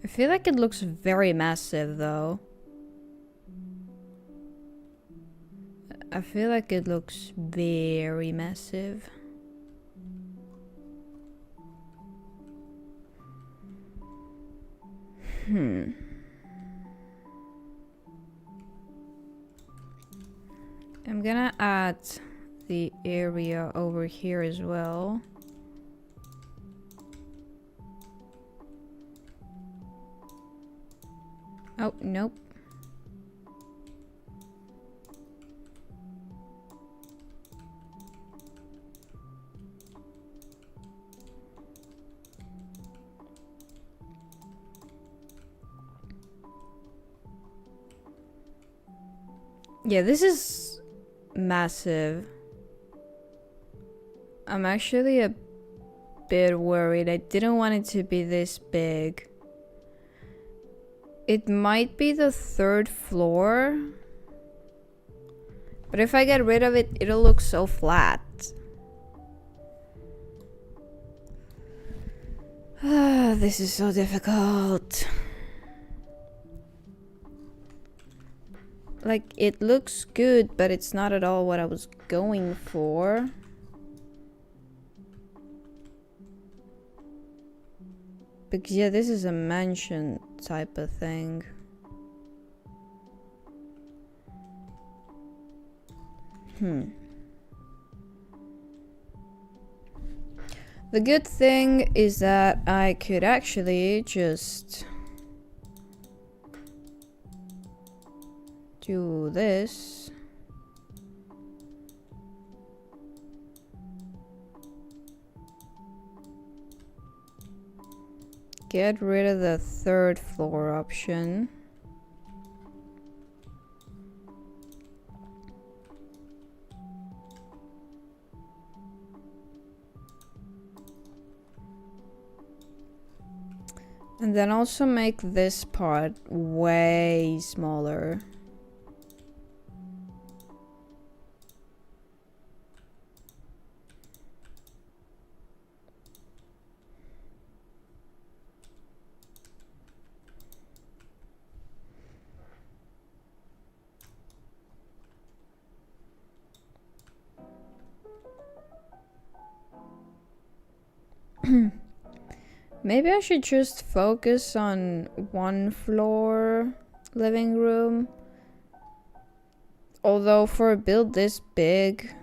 I feel like it looks very massive though. I feel like it looks very massive. I'm gonna add the area over here as well. Oh, nope. Yeah, this is massive. I'm actually a bit worried. I didn't want it to be this big. It might be the 3rd floor. But if I get rid of it, it'll look so flat. This is so difficult. Like, it looks good, but it's not at all what I was going for. Because yeah, this is a mansion type of thing. The good thing is that I could actually just do this. Get rid of the 3rd floor option. And then also make this part way smaller. Maybe I should just focus on 1 floor living room. Although for a build this big,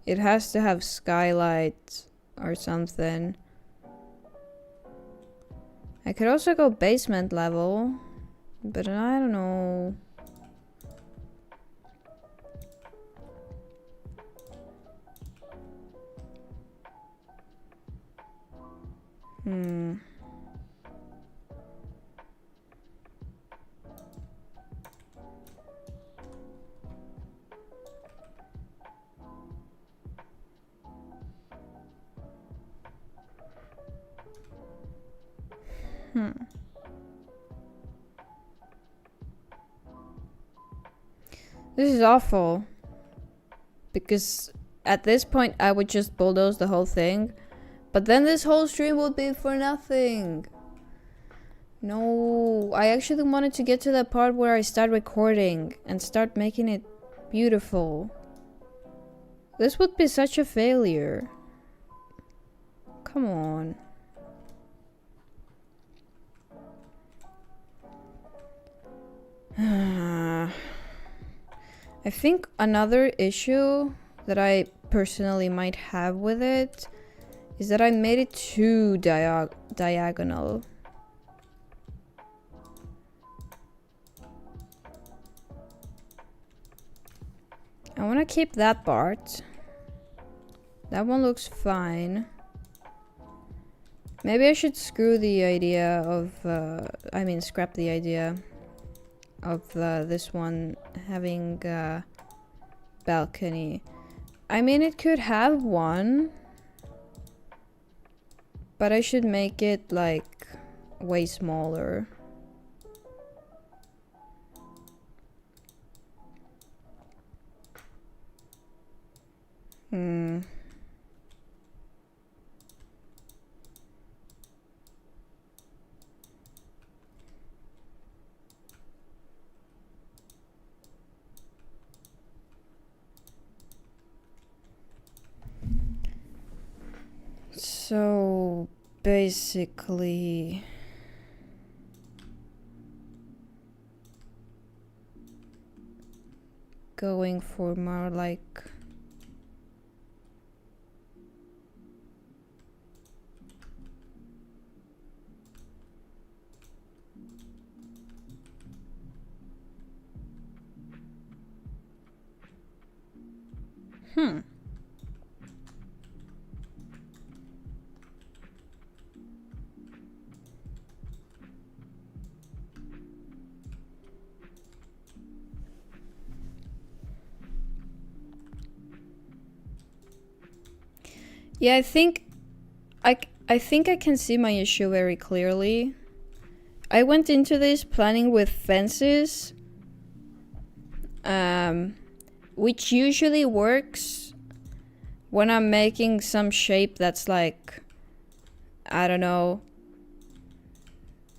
it has to have skylight or something. I could also go basement level, but I don't know. This is awful. Because at this point I would just bulldoze the whole thing. But then this whole stream would be for nothing. No, I actually wanted to get to that part where I start recording and start making it beautiful. This would be such a failure. Come on. I think another issue that I personally might have with it is that I made it too diagonal. I want to keep that part. That one looks fine. Maybe I should screw the idea of, scrap the idea of this one having a balcony. I mean, it could have one, but I should make it like way smaller. So basically going for more like yeah, I think I can see my issue very clearly. I went into this planning with fences, which usually works when I'm making some shape that's like, I don't know,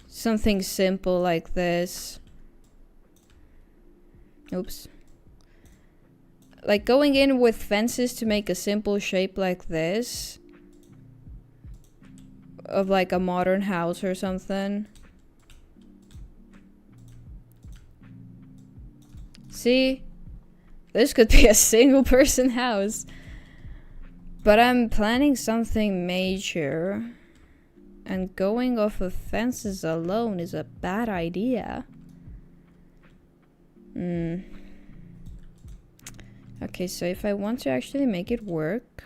something simple like this. Oops. Like going in with fences to make a simple shape like this, of like a modern house or something. See? This could be a single person house. But I'm planning something major. And going off of fences alone is a bad idea. Okay, so if I want to actually make it work,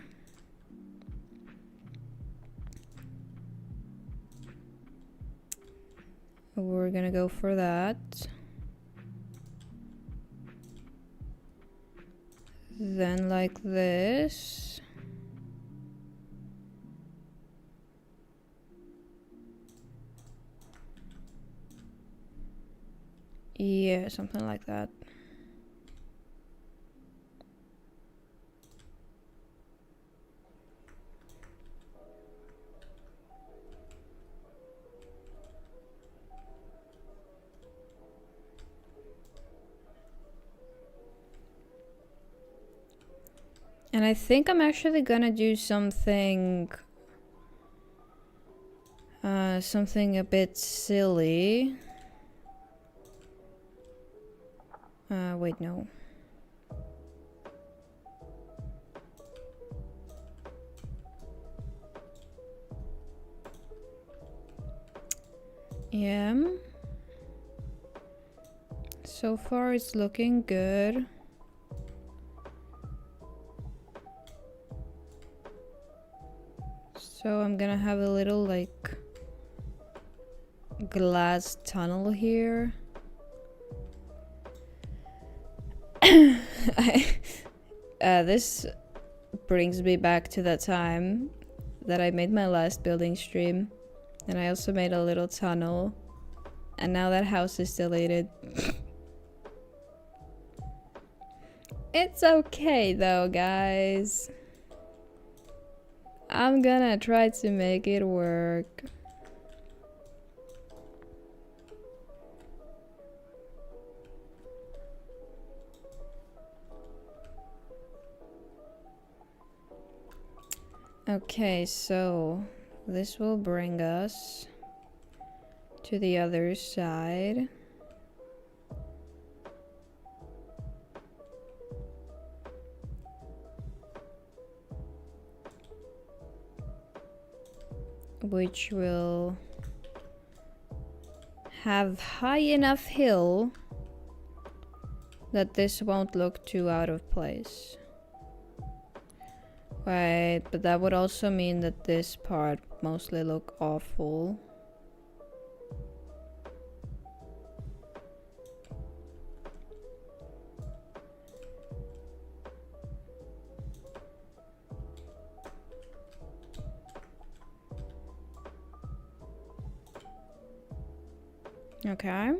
we're gonna go for that. Then like this. Yeah, something like that. And I think I'm actually gonna do something something a bit silly. Wait, no. Yeah. So far it's looking good. So I'm gonna have a little like glass tunnel here. This brings me back to that time that I made my last building stream, and I also made a little tunnel, and now that house is deleted. It's okay though, guys. I'm gonna try to make it work. Okay, so this will bring us to the other side. Which will have high enough hill that this won't look too out of place. Right, but that would also mean that this part mostly look awful. Okay.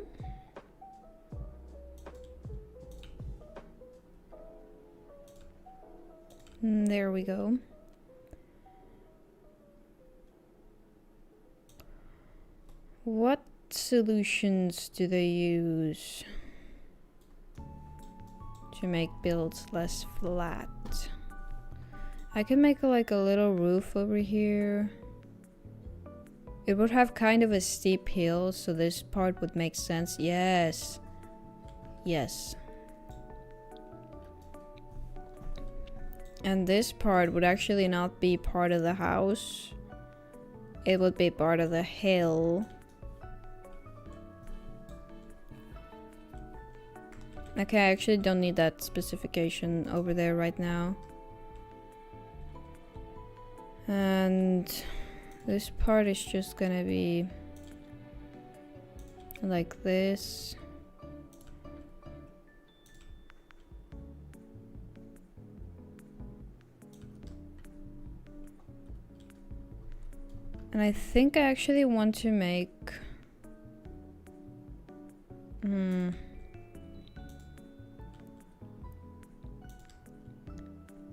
There we go. What solutions do they use to make builds less flat? I can make like a little roof over here. It would have kind of a steep hill, so this part would make sense. Yes. Yes. And this part would actually not be part of the house. It would be part of the hill. Okay, I actually don't need that specification over there right now. And this part is just gonna be like this. And I think I actually want to make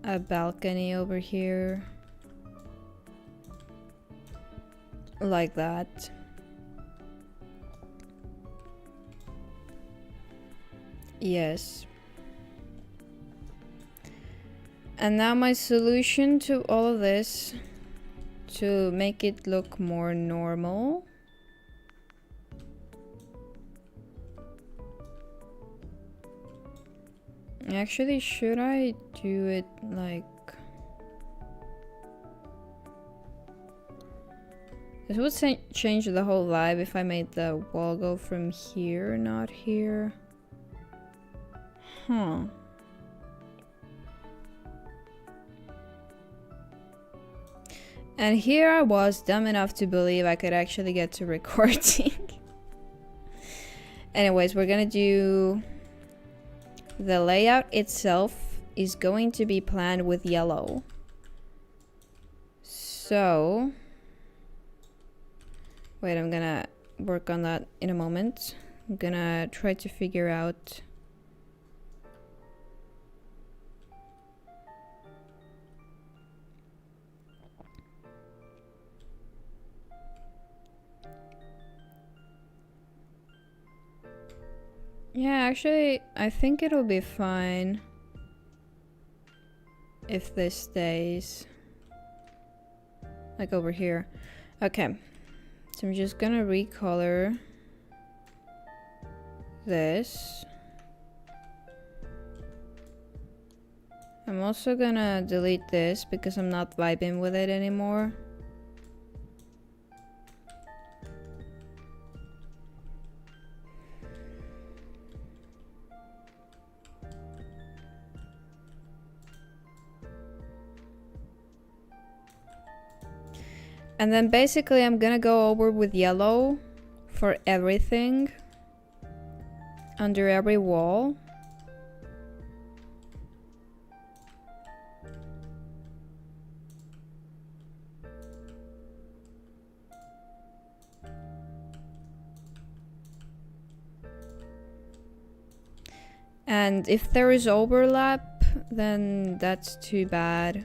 A balcony over here. Like that. Yes. And now my solution to all of this, to make it look more normal. Actually, should I do it like... This would change the whole vibe if I made the wall go from here, not here. Huh. And here I was, dumb enough to believe I could actually get to recording. Anyways, we're gonna do... The layout itself is going to be planned with yellow. So... Wait, I'm gonna work on that in a moment. I'm gonna try to figure out... Yeah, actually, I think it'll be fine if this stays like over here. Okay, so I'm just gonna recolor this. I'm also gonna delete this because I'm not vibing with it anymore. And then basically I'm gonna go over with yellow for everything under every wall. And if there is overlap, then that's too bad.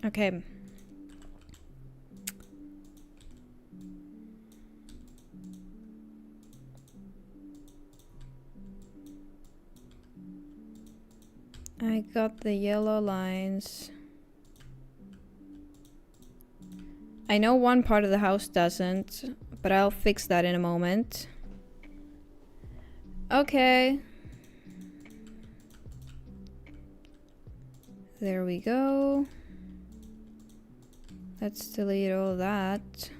Okay. I got the yellow lines. I know one part of the house doesn't, but I'll fix that in a moment. Okay. There we go. Let's delete all that.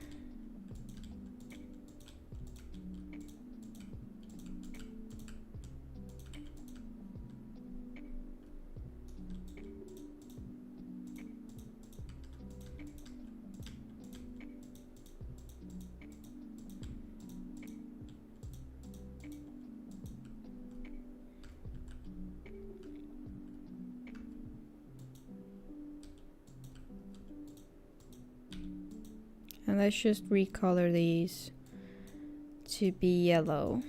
And let's just recolor these to be yellow.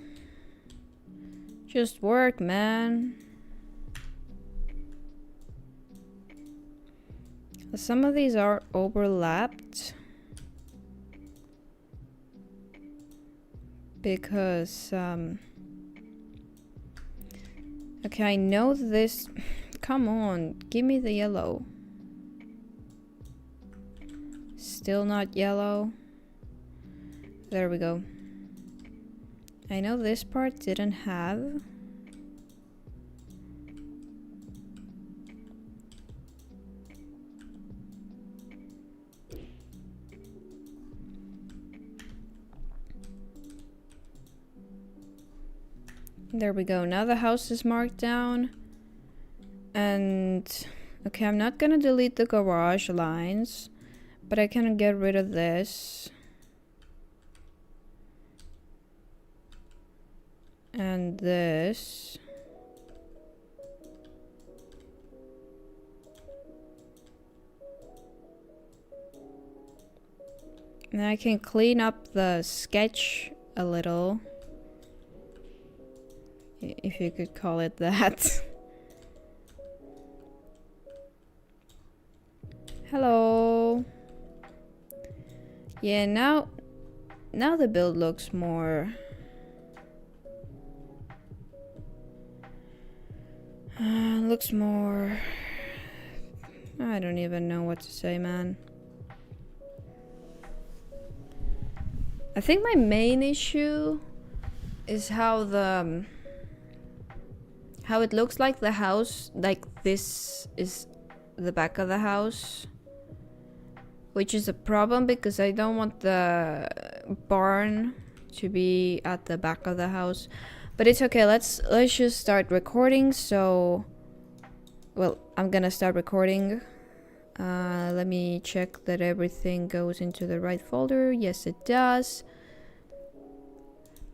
Just work, man. Some of these are overlapped because okay, I know this. Come on, give me the yellow. Still not yellow. There we go. I know this part didn't have. There we go. Now the house is marked down. And okay, I'm not gonna delete the garage lines, but I can get rid of this. And this. And I can clean up the sketch a little, if you could call it that. Hello. Yeah, now the build looks more I don't even know what to say, man. I think my main issue is how it looks like the house, like this is the back of the house, which is a problem because I don't want the barn to be at the back of the house. But it's okay, let's just start recording. So, well, I'm gonna start recording. Let me check that everything goes into the right folder. Yes, it does.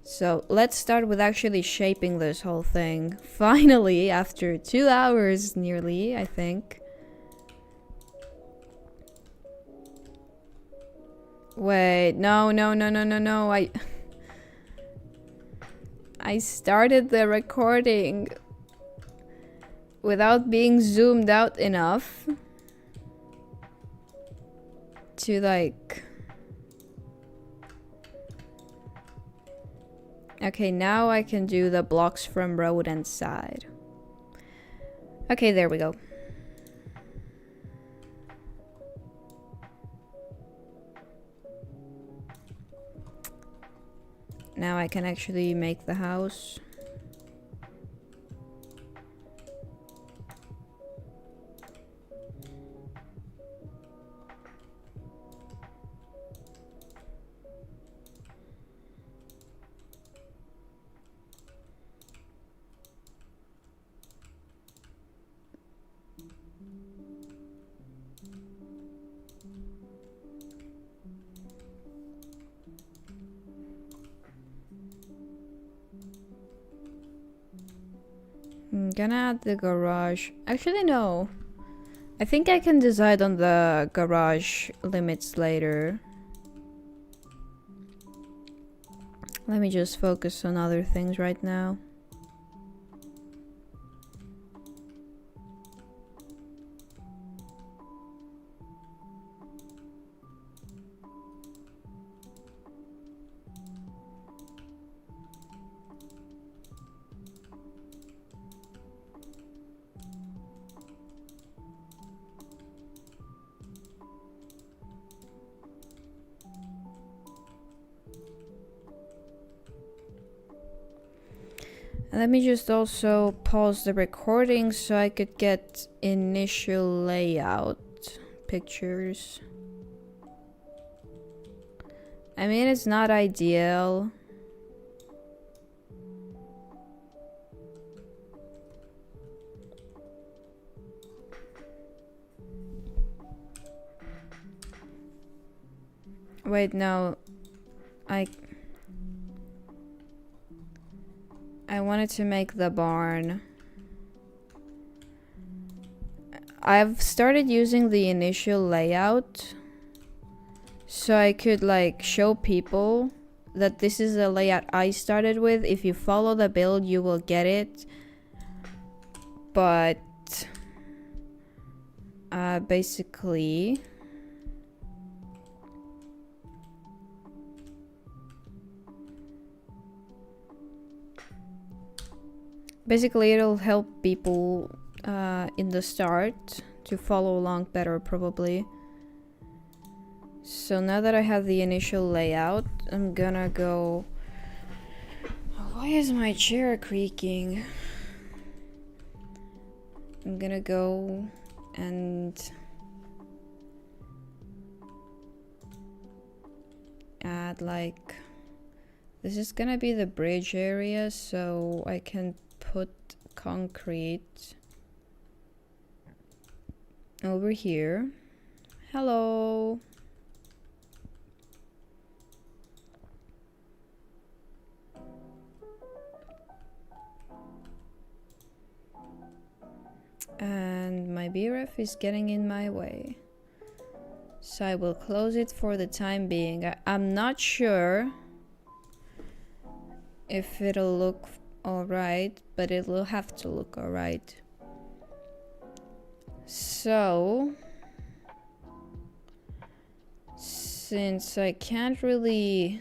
So let's start with actually shaping this whole thing. Finally, after 2 hours nearly, I think. Wait, no. I started the recording without being zoomed out enough to like... Okay, now I can do the blocks from road and side. Okay, there we go. Now I can actually make the house. I'm gonna add the garage. Actually, no. I think I can decide on the garage limits later. Let me just focus on other things right now. Let me just also pause the recording so I could get initial layout pictures. I mean, it's not ideal. Wait, no. I wanted to make the barn. I've started using the initial layout so I could like show people that this is the layout I started with. If you follow the build, you will get it. But basically it'll help people in the start to follow along better, probably. So now that I have the initial layout, I'm gonna go... Why is my chair creaking? I'm gonna go and add like This is gonna be the bridge area, so I can put concrete over here. Hello. And my BRF is getting in my way. So I will close it for the time being. I'm not sure if it'll look alright, but it will have to look alright. So, since I can't really...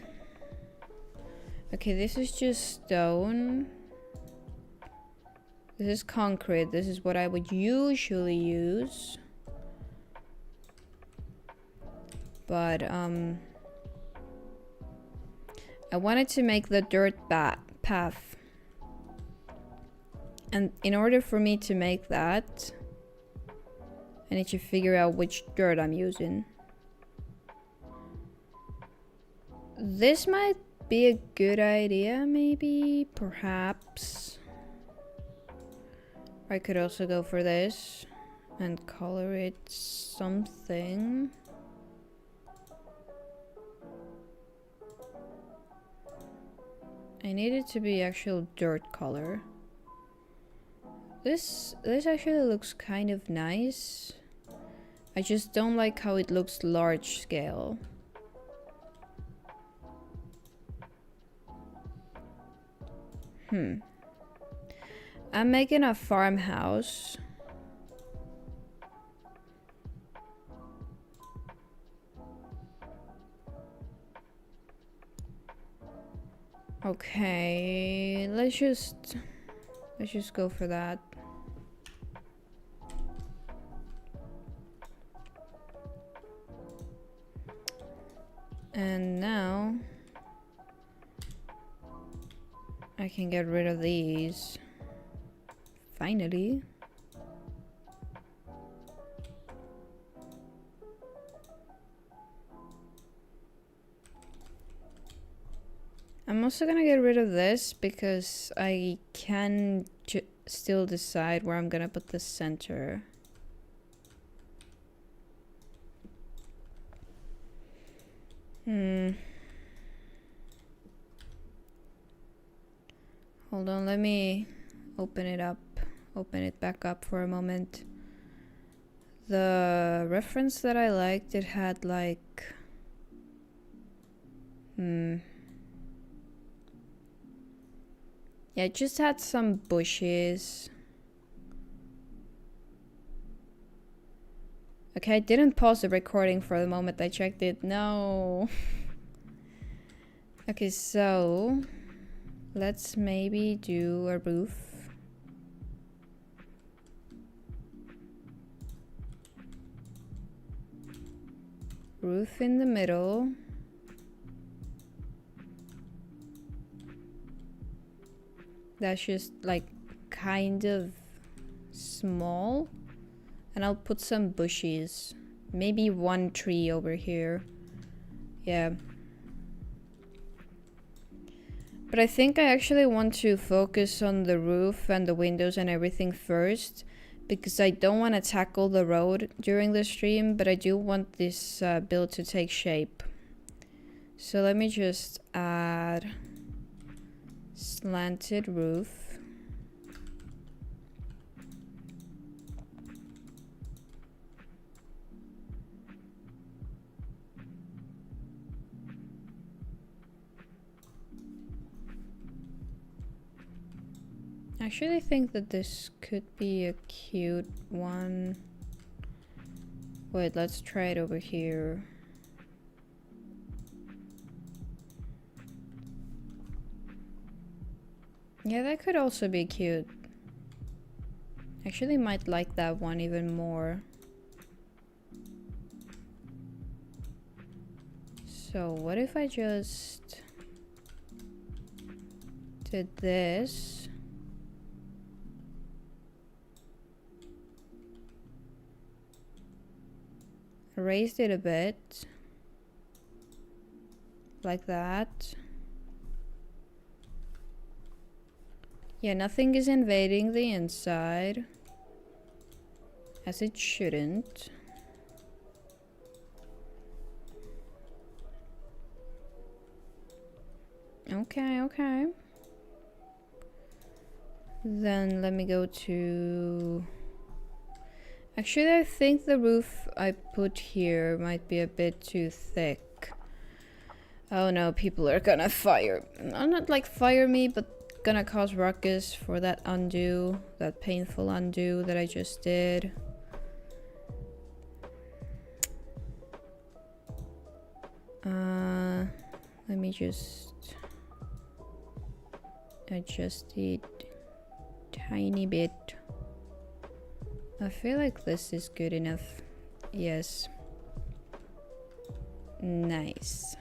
Okay, this is just stone. This is concrete. This is what I would usually use. But, I wanted to make the dirt path. And in order for me to make that, I need to figure out which dirt I'm using. This might be a good idea, maybe, perhaps. I could also go for this and color it something. I need it to be actual dirt color. This actually looks kind of nice. I just don't like how it looks large scale. I'm making a farmhouse. Okay, let's just go for that. And now I can get rid of these. Finally. I'm also gonna get rid of this because I can still decide where I'm gonna put the center. Hold on, let me open it back up for a moment. The reference that I liked, it had like yeah, it just had some bushes. Okay, I didn't pause the recording for the moment I checked it. No. Okay, so let's maybe do a roof. Roof in the middle. That's just like kind of small. And I'll put some bushes. Maybe one tree over here. Yeah. But I think I actually want to focus on the roof and the windows and everything first, because I don't want to tackle the road during the stream, but I do want this build to take shape. So let me just add slanted roof. I actually think that this could be a cute one. Wait, let's try it over here. Yeah, that could also be cute. Actually might like that one even more. So what if I just did this? Raised it a bit. Like that. Yeah, nothing is invading the inside. As it shouldn't. Okay, okay. Then let me go to... Actually, I think the roof I put here might be a bit too thick. Oh no, people are gonna fire... Not like fire me, but gonna cause ruckus for that undo. That painful undo that I just did. Let me just adjust it tiny bit. I feel like this is good enough. Yes. Nice.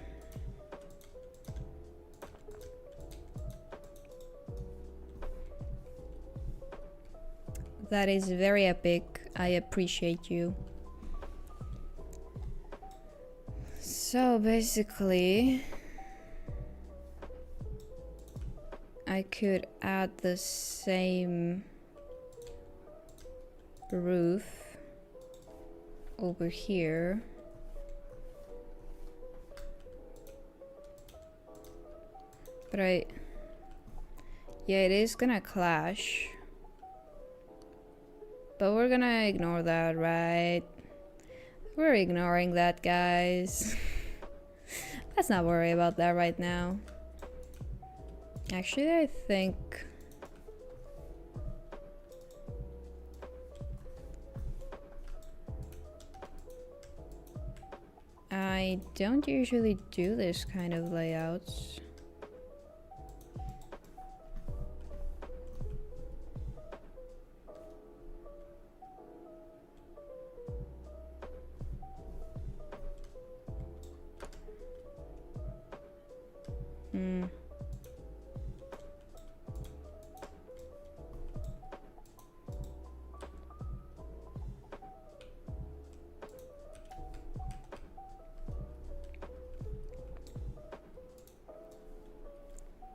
That is very epic. I appreciate you. So basically, I could add the same roof over here. But yeah, it is gonna clash. But we're gonna ignore that, right? We're ignoring that, guys. Let's not worry about that right now. Actually, I think... I don't usually do this kind of layouts.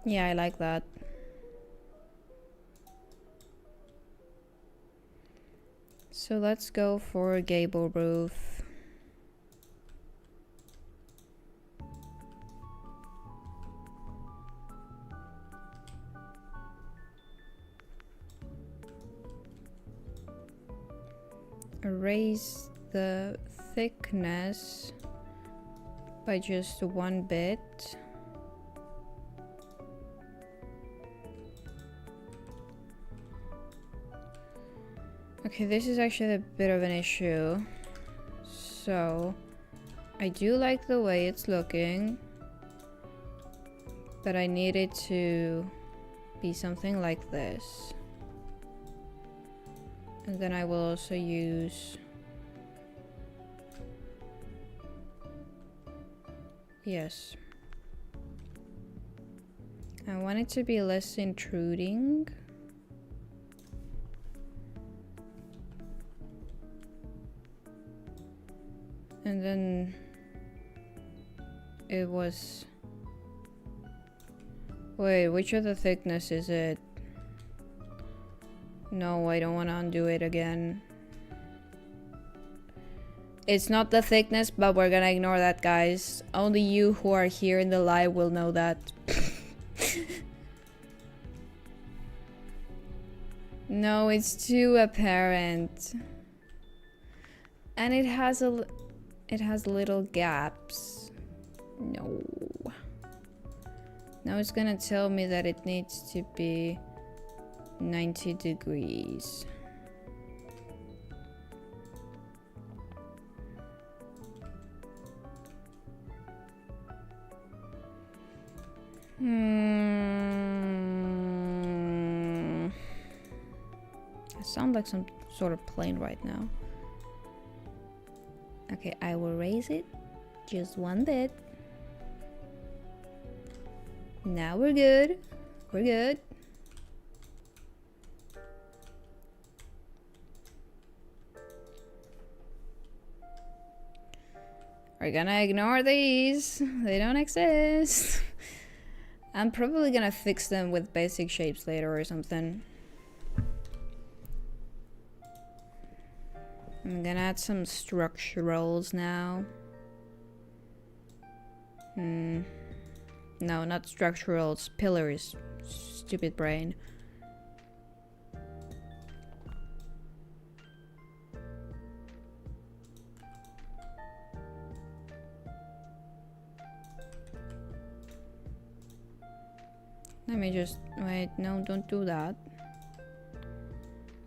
Yeah, I like that. So let's go for a gable roof. Raise the thickness by just 1 bit. Okay, this is actually a bit of an issue. So, I do like the way it's looking, but I need it to be something like this. And then I will also use... Yes. I want it to be less intruding. And then it was... Wait, which of the thickness is it? No, I don't want to undo it again. It's not the thickness, but we're gonna ignore that, guys. Only you who are here in the live will know that. No, it's too apparent. And it has little gaps. No. Now it's gonna tell me that it needs to be 90 degrees. I sound like some sort of plane right now. Okay, I will raise it just 1 bit. Now we're good. We're good. We're gonna ignore these. They don't exist. I'm probably gonna fix them with basic shapes later or something. I'm gonna add some structurals now. No, not structurals, pillars. Stupid brain. Let me just, wait, no, don't do that.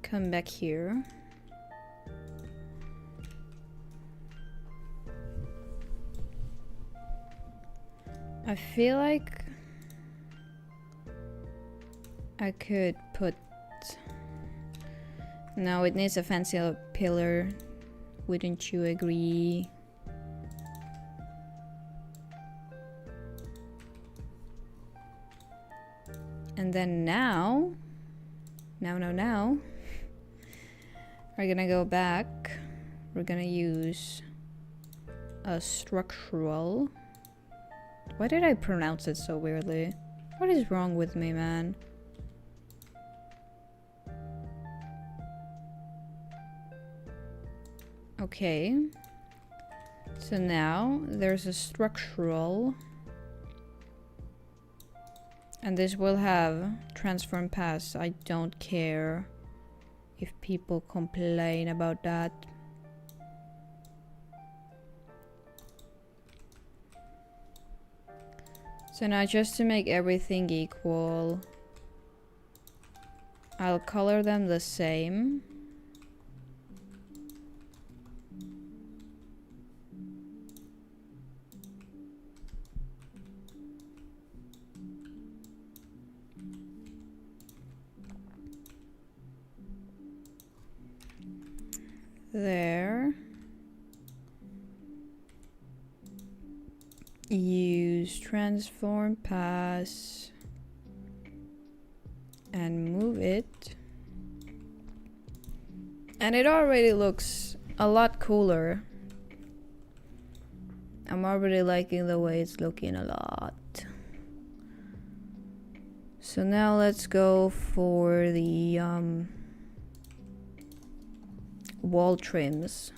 Come back here. I feel like I could put... No, it needs a fancy pillar. Wouldn't you agree? And then now, we're gonna go back. We're gonna use a structural. Why did I pronounce it so weirdly? What is wrong with me, man? Okay. So now there's a structural. And this will have transform pass. I don't care if people complain about that. So now just to make everything equal, I'll color them the same. There. Use transform pass and move it. And it already looks a lot cooler. I'm already liking the way it's looking a lot. So now let's go for the wall trims,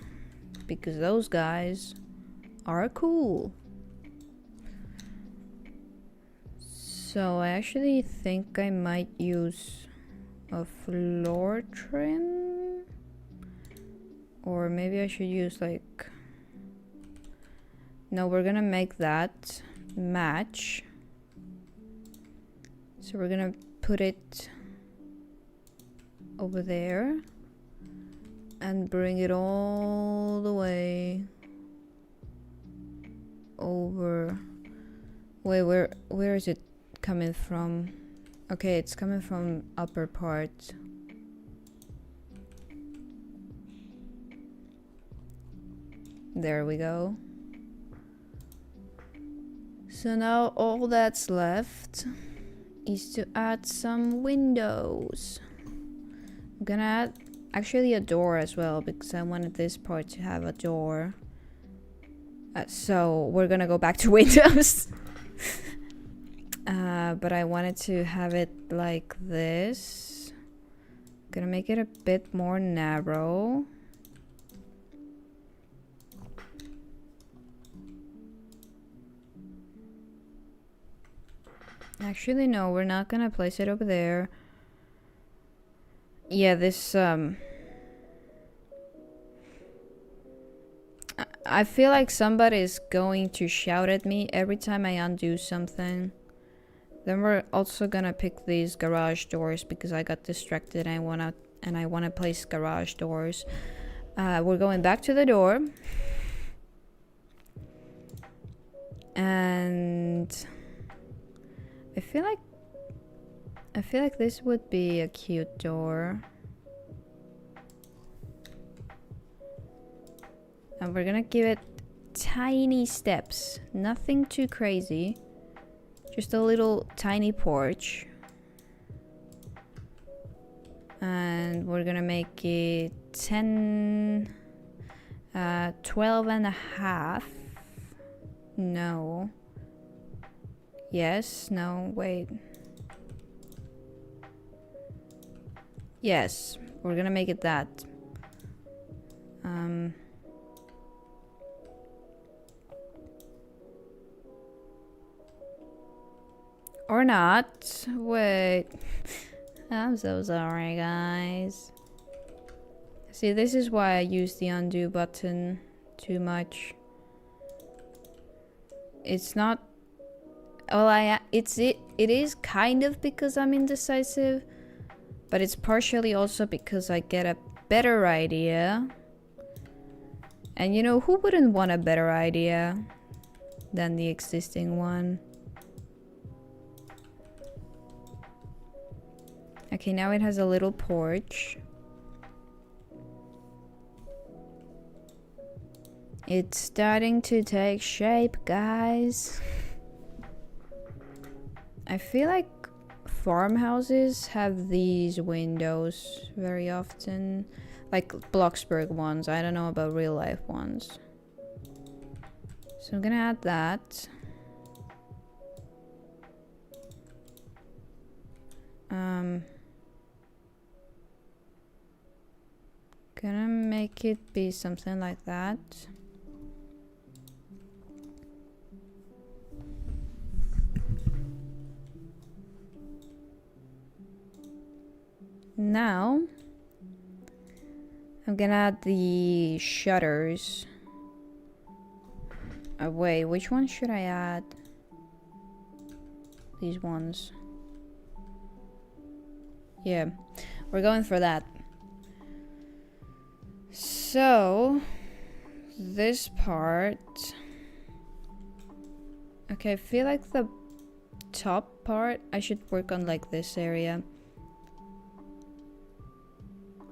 because those guys are cool. So I actually think I might use a floor trim, or maybe I should use like, no, we're gonna make that match. So we're gonna put it over there and bring it all the way over. Wait, where is it coming from? Okay, it's coming from upper part. There we go. So now all that's left is to add some windows. I'm gonna add actually a door as well, because I wanted this part to have a door. So we're gonna go back to windows. But I wanted to have it like this. Gonna make it a bit more narrow. Actually, no, we're not gonna place it over there. Yeah, this, I feel like somebody's going to shout at me every time I undo something. Then we're also gonna pick these garage doors because I got distracted and I wanna place garage doors. We're going back to the door. And I feel like this would be a cute door. And we're gonna give it tiny steps. Nothing too crazy. Just a little tiny porch. And we're gonna make it 10, 12 and a half. No. Yes, no, wait. Yes, we're gonna make it that. Or not. Wait. I'm so sorry, guys. See, this is why I use the undo button too much. It's not... Well, it is kind of because I'm indecisive, but it's partially also because I get a better idea. And you know, who wouldn't want a better idea than the existing one? Okay, now it has a little porch. It's starting to take shape, guys. I feel like farmhouses have these windows very often. Like Bloxburg ones. I don't know about real life ones. So I'm gonna add that. Gonna make it be something like that. Now, I'm gonna add the shutters. Wait, which one should I add? These ones. Yeah, we're going for that. So, this part... Okay, I feel like the top part, I should work on like this area.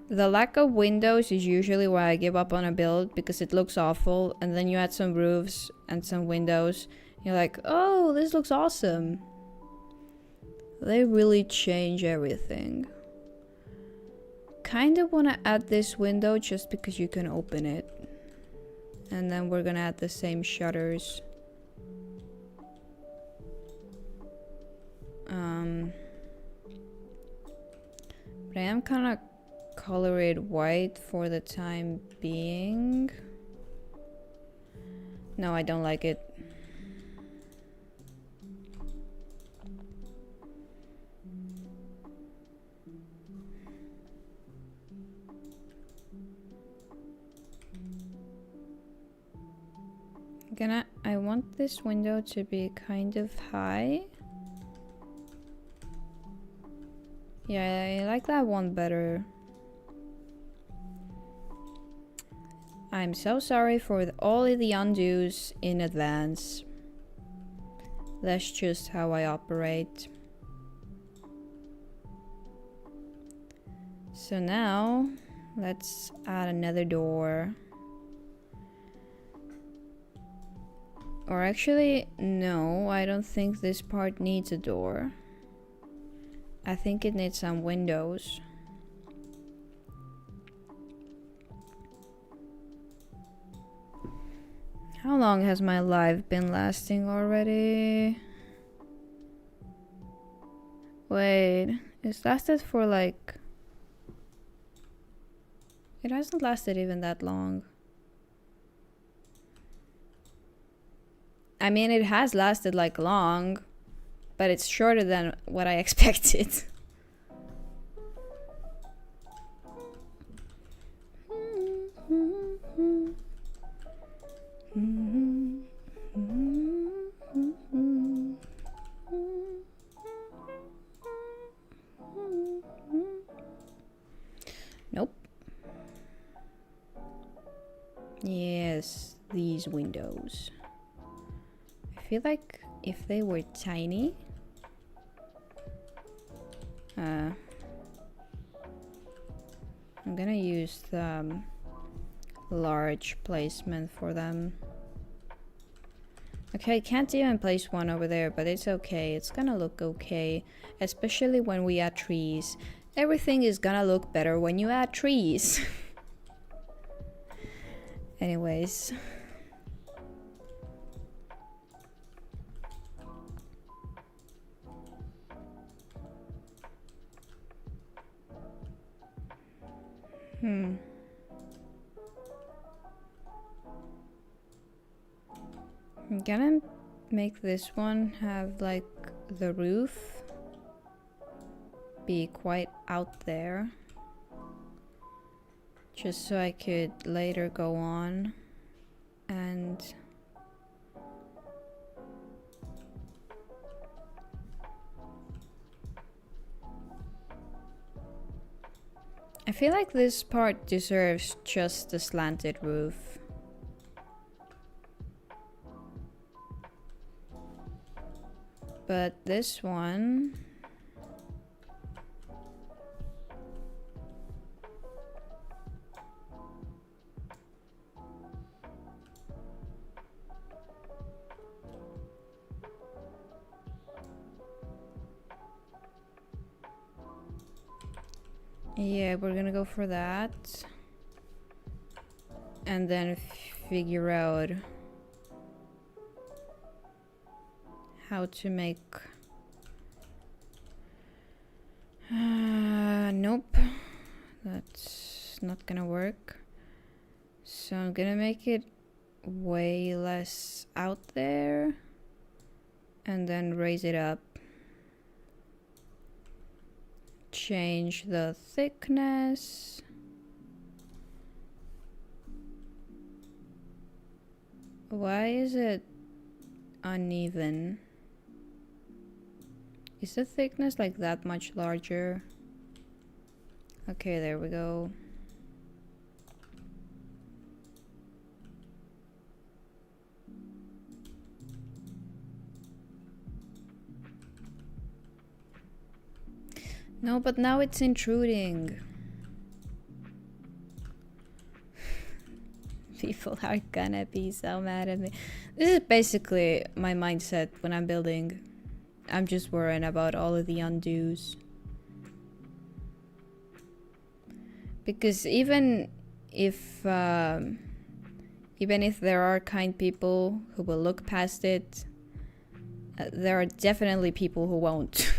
The lack of windows is usually why I give up on a build, because it looks awful, and then you add some roofs and some windows. You're like, oh, this looks awesome. They really change everything. Kind of want to add this window just because you can open it. And then we're gonna add the same shutters. But I am kind of color it white for the time being. No, I don't like it. I want this window to be kind of high. Yeah, I like that one better. I'm so sorry for all of the undos in advance. That's just how I operate. So now, let's add another door. Or actually, no, I don't think this part needs a door. I think it needs some windows. How long has my live been lasting already? Wait, it's lasted for like... It hasn't lasted even that long. I mean, it has lasted like long, but it's shorter than what I expected. Nope. Yes, these windows. I feel like if they were tiny, I'm gonna use the large placement for them. Okay, I can't even place one over there, but it's okay. It's gonna look okay, especially when we add trees. Everything is gonna look better when you add trees. Anyways. I'm gonna make this one have like the roof be quite out there, just so I could later go on and I feel like this part deserves just a slanted roof. But this one... yeah, we're gonna go for that. And then figure out how to make... nope. That's not gonna work. So I'm gonna make it way less out there. And then raise it up. Change the thickness. Why is it uneven? Is the thickness like that much larger? Okay, there we go. No, but now it's intruding. People are gonna be so mad at me. This is basically my mindset when I'm building. I'm just worrying about all of the undos. Because even if there are kind people who will look past it, there are definitely people who won't.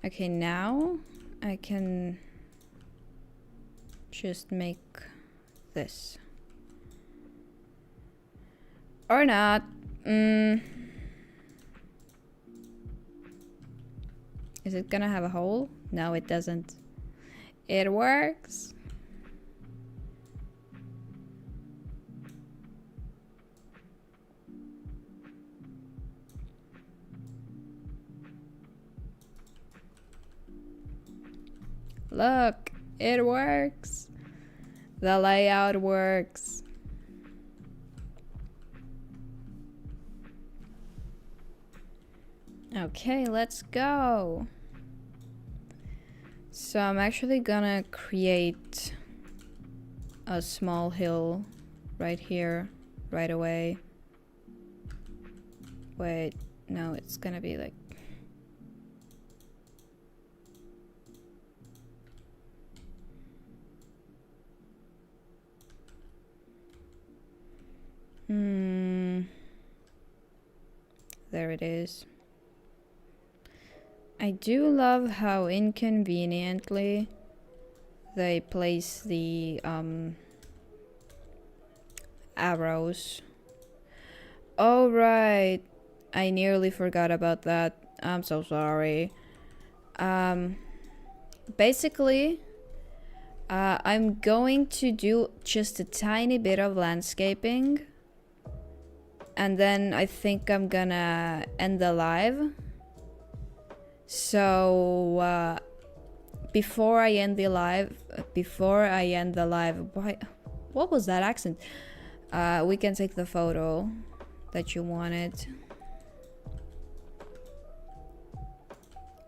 Okay, now I can just make this. Or not. Is it gonna have a hole? No, it doesn't. It works. Look, it works. The layout works. Okay, let's go. So I'm actually gonna create a small hill right here, right away. Wait, no, it's gonna be like... There it is. I do love how inconveniently they place the arrows. Oh right, I nearly forgot about that. I'm so sorry. Basically, I'm going to do just a tiny bit of landscaping, and then I think I'm gonna end the live. So before I end the live, what was that accent? We can take the photo that you wanted.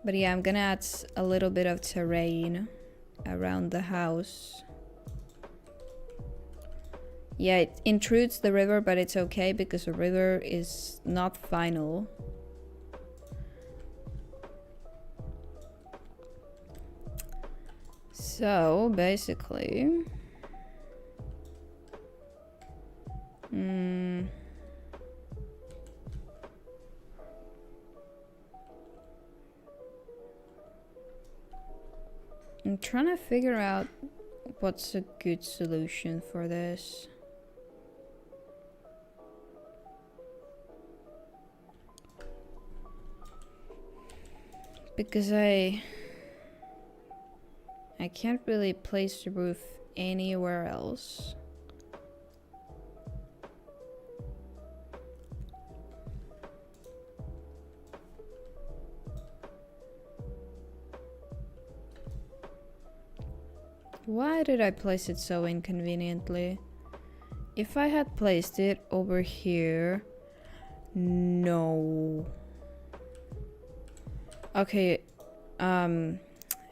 But yeah, I'm gonna add a little bit of terrain around the house. Yeah, it intrudes the river, but it's okay because the river is not final. So basically, I'm trying to figure out What's a good solution for this? Because I can't really place the roof anywhere else. Why did I place it so inconveniently? If I had placed it over here... No. Okay,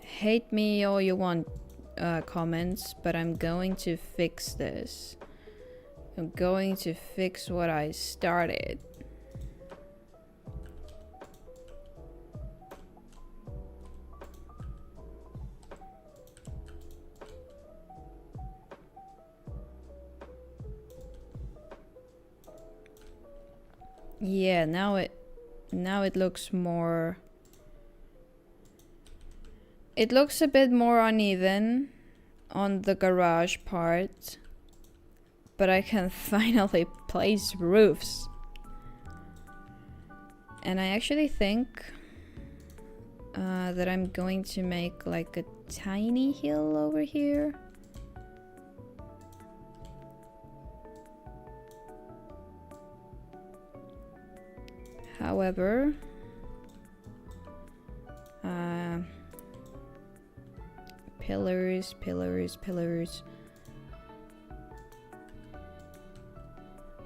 hate me all you want, comments, but I'm going to fix this. I'm going to fix what I started. Yeah, now it looks more... It looks a bit more uneven on the garage part, but I can finally place roofs. And I actually think that I'm going to make like a tiny hill over here. However, pillars.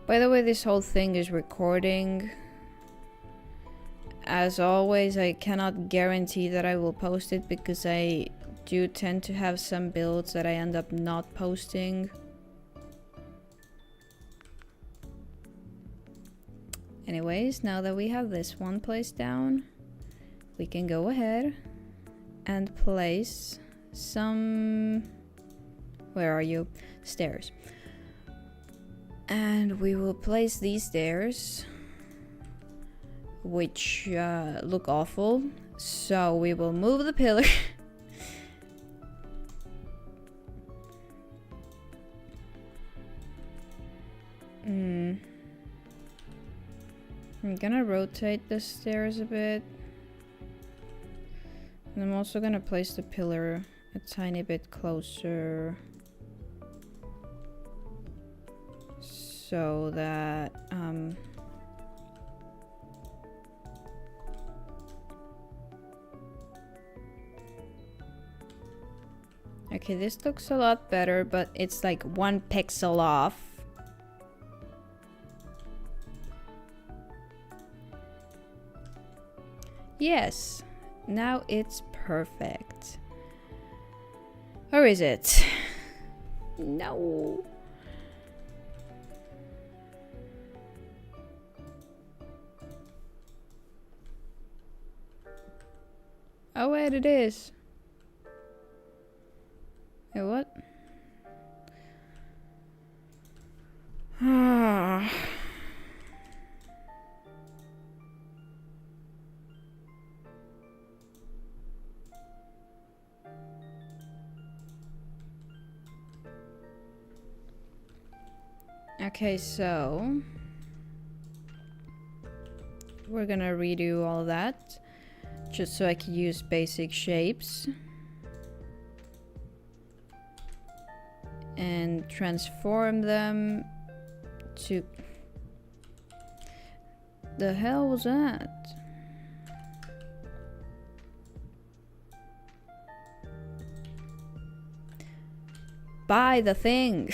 By the way, this whole thing is recording. As always, I cannot guarantee that I will post it because I do tend to have some builds that I end up not posting. Anyways, now that we have this one placed down, we can go ahead and place some... Where are you? Stairs. And we will place these stairs, which look awful. So we will move the pillar. I'm gonna rotate the stairs a bit. And I'm also gonna place the pillar a tiny bit closer. So that... Okay, this looks a lot better, but it's like 1 pixel off. Yes, now it's perfect. Or is it? No. Oh wait, it is. Wait, what? Okay, so we're gonna redo all that just so I can use basic shapes and transform them to... The hell was that? Buy the thing.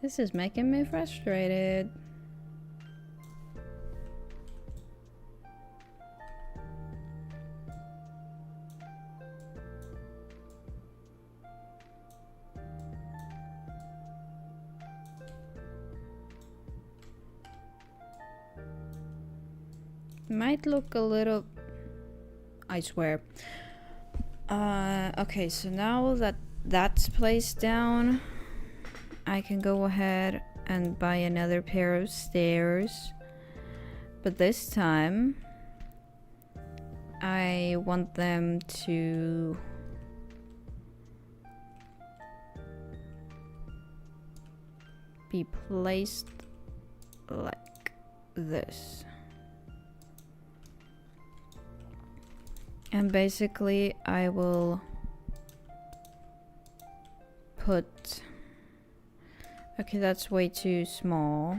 This is making me frustrated. Might look a little... I swear. Okay, so now that that's placed down, I can go ahead and buy another pair of stairs. But this time, I want them to be placed like this. And basically I will put... Okay, that's way too small.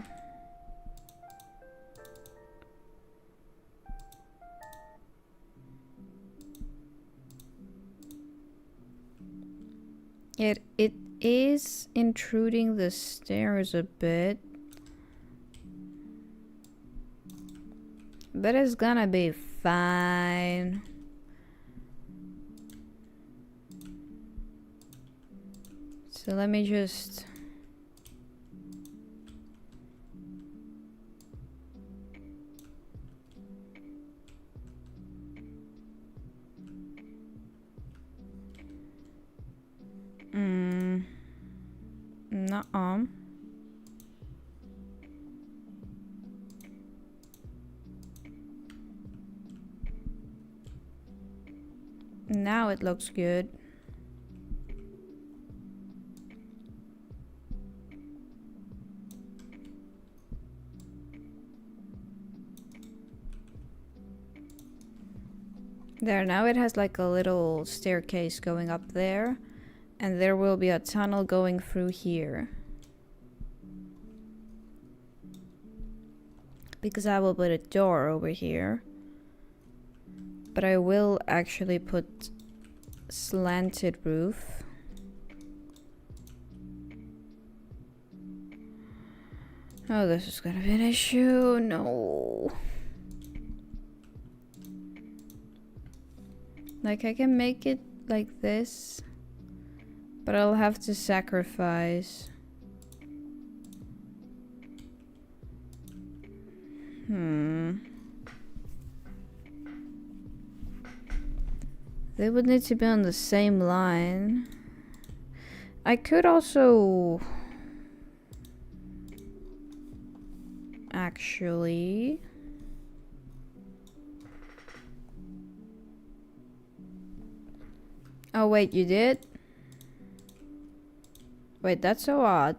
It is intruding the stairs a bit. But it's gonna be fine. So let me just... Nuh-uh. Now it looks good. There, now it has like a little staircase going up there. And there will be a tunnel going through here. Because I will put a door over here. But I will actually put slanted roof. Oh, this is gonna be an issue. No. Like, I can make it like this. But I'll have to sacrifice. They would need to be on the same line. I could also... Actually... Oh wait, you did? Wait, that's so odd.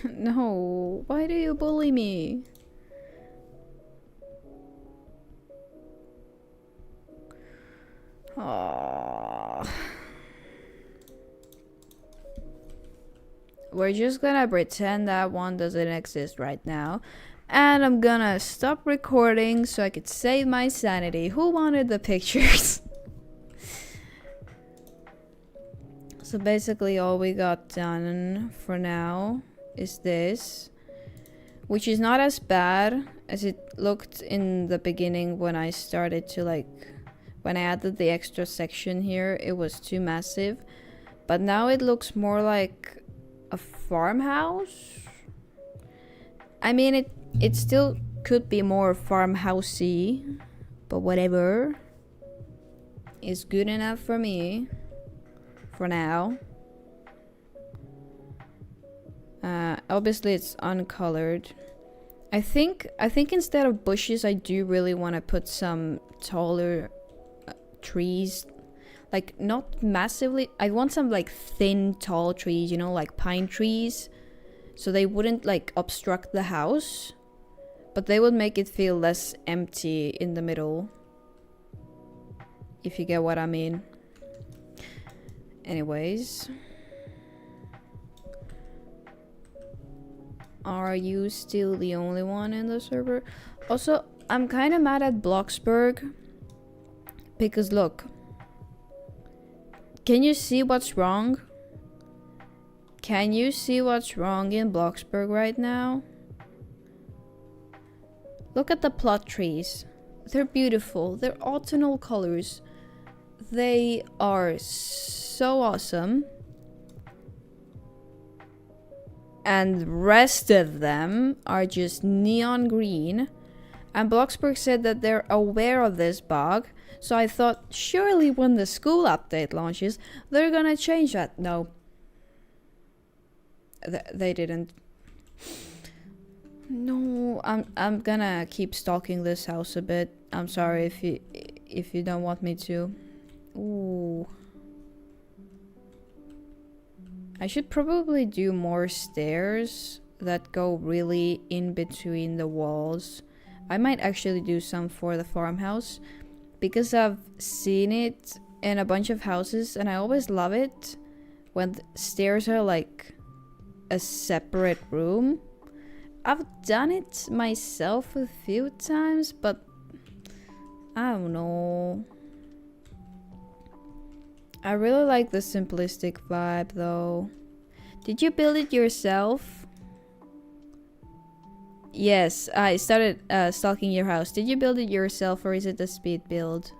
No, why do you bully me? Aww. We're just gonna pretend that one doesn't exist right now. And I'm gonna stop recording so I could save my sanity. Who wanted the pictures? So basically all we got done for now is this. Which is not as bad as it looked in the beginning when I started to like... When I added the extra section here, it was too massive. But now it looks more like a farmhouse. I mean, it still could be more farmhousey, but whatever is good enough for me for now. Obviously it's uncolored. I think instead of bushes I do really want to put some taller trees, like not massively. I want some like thin tall trees, you know, like pine trees, so they wouldn't like obstruct the house, but they would make it feel less empty in the middle, if you get what I mean. Anyways, are you still the only one in the server? Also, I'm kind of mad at Bloxburg because look, can you see what's wrong? Can you see what's wrong in Bloxburg right now? Look at the plot trees. They're beautiful. They're autumnal colors. They are so awesome. And the rest of them are just neon green. And Bloxburg said that they're aware of this bug. So I thought, surely when the school update launches, they're gonna change that. No. They didn't. No, I'm gonna keep stalking this house a bit. I'm sorry if you don't want me to. Ooh. I should probably do more stairs that go really in between the walls. I might actually do some for the farmhouse because I've seen it in a bunch of houses and I always love it when the stairs are like a separate room. I've done it myself a few times, but I don't know. I really like the simplistic vibe though. Did you build it yourself? Yes, I started stalking your house. Did you build it yourself or is it a speed build?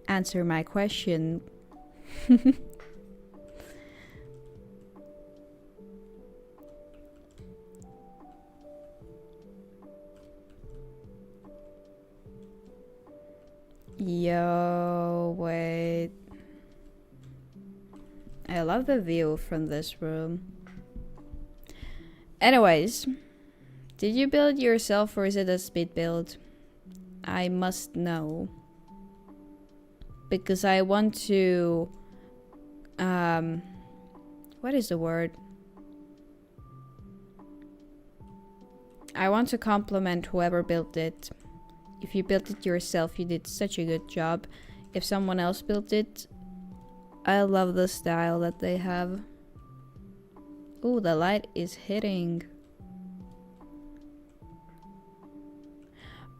Answer my question. Yo, wait. I love the view from this room. Anyways, did you build it yourself or is it a speed build? I must know. Because I want to... what is the word? I want to compliment whoever built it. If you built it yourself, you did such a good job. If someone else built it, I love the style that they have. Ooh, the light is hitting.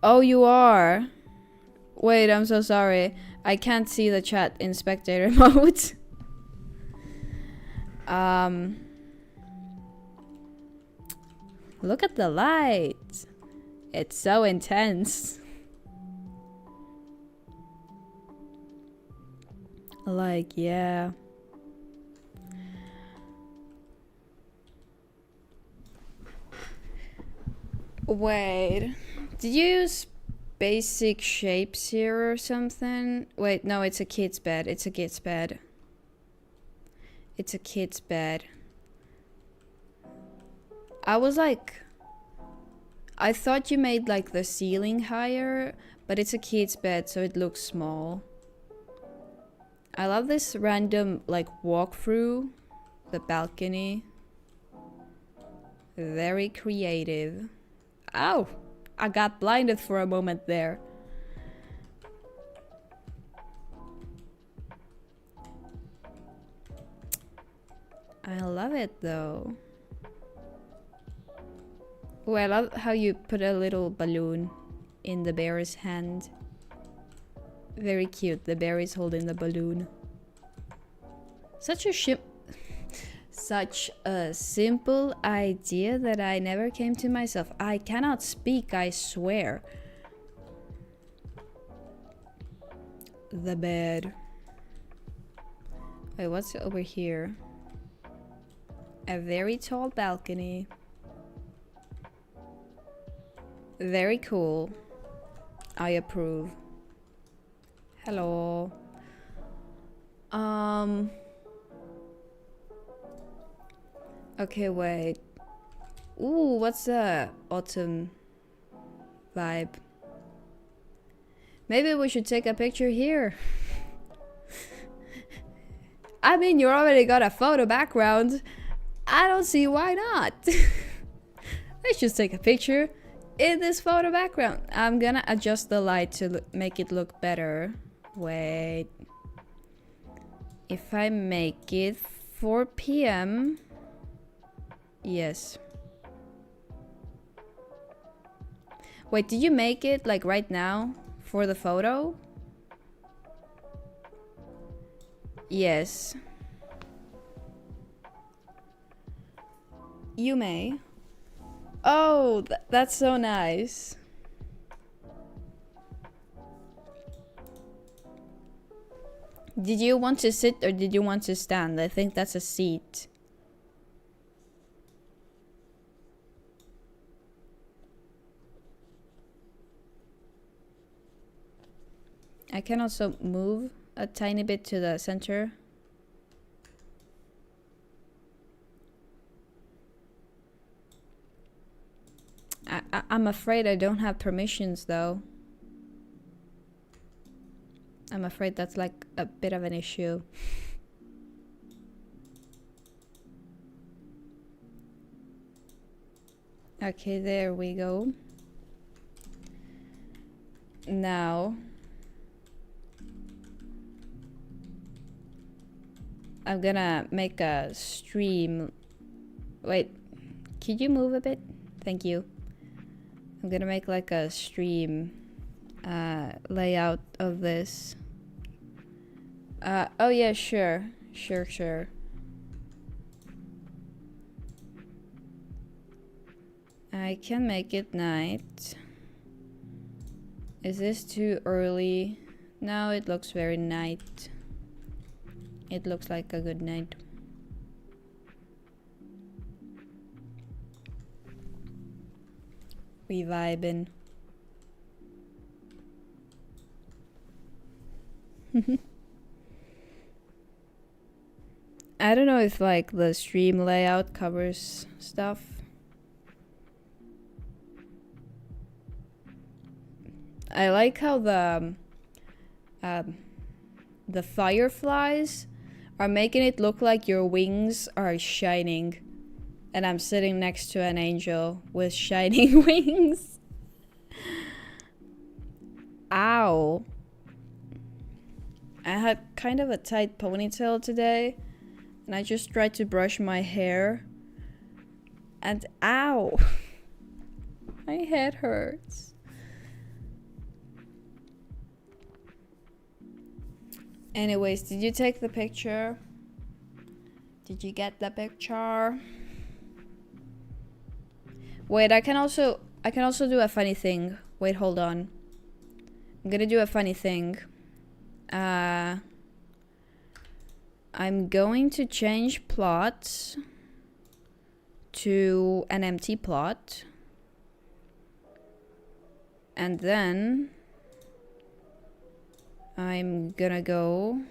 Oh, you are? Wait, I'm so sorry. I can't see the chat in spectator mode. Look at the light. It's so intense. Like, yeah. Wait. Did you use basic shapes here or something? Wait, no, it's a kid's bed. It's a kid's bed. It's a kid's bed. I was like... I thought you made like the ceiling higher, but it's a kid's bed, so it looks small. I love this random like walkthrough, the balcony. Very creative. Ow! I got blinded for a moment there. I love it though. Oh, I love how you put a little balloon in the bear's hand. Very cute. The bear is holding the balloon. Such a simple idea that I never came to myself. I cannot speak, I swear. The bed. Wait, what's over here? A very tall balcony. Very cool. I approve. Hello. Okay, wait. Ooh, what's the autumn vibe? Maybe we should take a picture here. I mean, you already got a photo background. I don't see why not. Let's just take a picture in this photo background. I'm gonna adjust the light to make it look better. Wait. If I make it 4 p.m. Yes. Wait, did you make it like right now for the photo? Yes. You may. Oh, that's so nice. Did you want to sit or did you want to stand? I think that's a seat. I can also move a tiny bit to the center. I'm afraid I don't have permissions though. I'm afraid that's like a bit of an issue. Okay, there we go. Now I'm gonna make a stream. Wait, could you move a bit? Thank you. I'm gonna make like a stream layout of this. Oh yeah, sure. I can make it night. Is this too early? No, it looks very night. It looks like a good night. We vibin'. I don't know if like the stream layout covers stuff. I like how the fireflies are making it look like your wings are shining, and I'm sitting next to an angel with shining wings. Ow. I had kind of a tight ponytail today, and I just tried to brush my hair, and ow. My head hurts. Anyways, did you take the picture? Did you get the picture? Wait, I can also do a funny thing. Wait, hold on. I'm gonna do a funny thing. I'm going to change plot to an empty plot. And then I'm gonna go.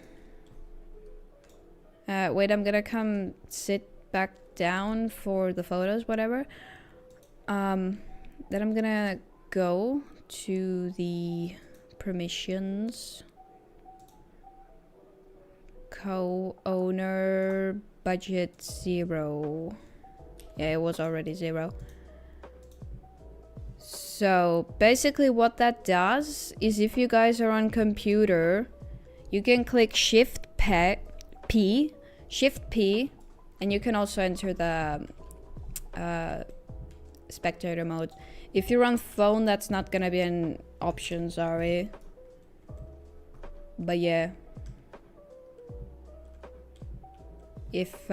Wait, I'm gonna come sit back down for the photos, whatever. Then I'm gonna go to the permissions. Co-owner budget 0. Yeah, it was already 0. So basically what that does is if you guys are on computer, you can click Shift P, and you can also enter the spectator mode. If you're on phone, that's not gonna be an option, sorry. But yeah. If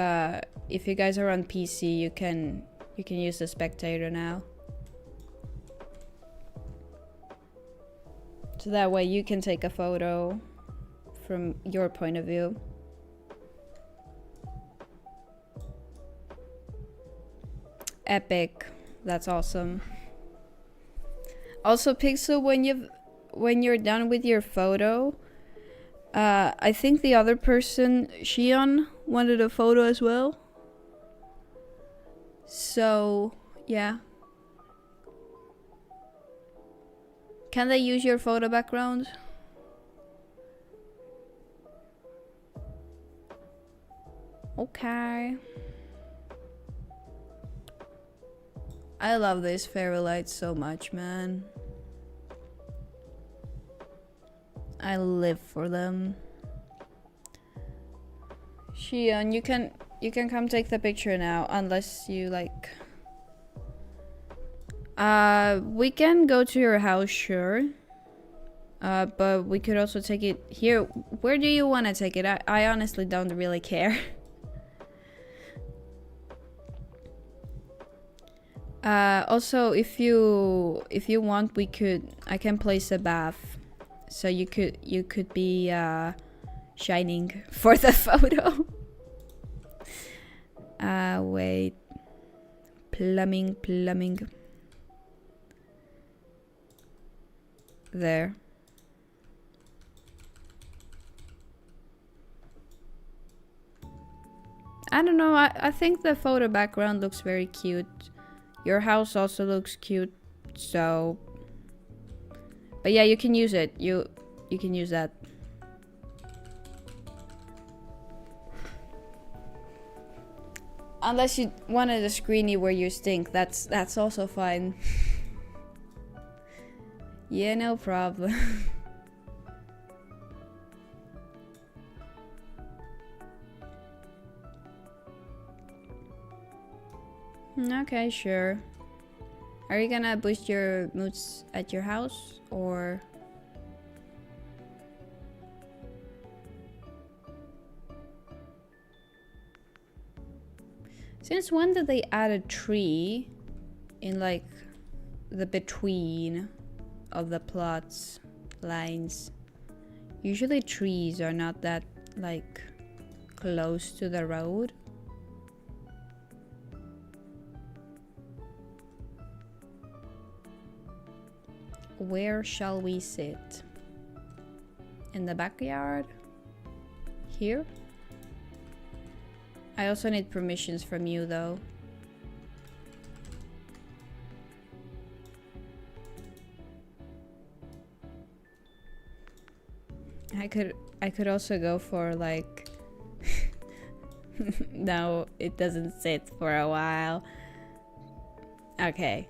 you guys are on PC, you can use the spectator now. So that way you can take a photo from your point of view. Epic. That's awesome. Also, Pixel, when you're done with your photo, I think the other person, Shion, wanted a photo as well. So, yeah. Can they use your photo background? Okay. I love these fairy lights so much, man. I live for them. Shion, you can come take the picture now, unless you like. We can go to your house, sure. But we could also take it here. Where do you want to take it? I honestly don't really care. Also, if you want, I can place a bath, so you could be shining for the photo. Wait, plumbing. There. I don't know, I think the photo background looks very cute. Your house also looks cute, so... But yeah, you can use it. You can use that. Unless you wanted a screeny where you stink, that's also fine. Yeah, no problem. Okay, sure. Are you gonna boost your moods at your house, or... Since when did they add a tree in, like, the between of the plots lines? Usually trees are not that, like, close to the road. Where shall we sit? In the backyard? Here? I also need permissions from you, though. I could also go for, like... No, it doesn't sit for a while. Okay.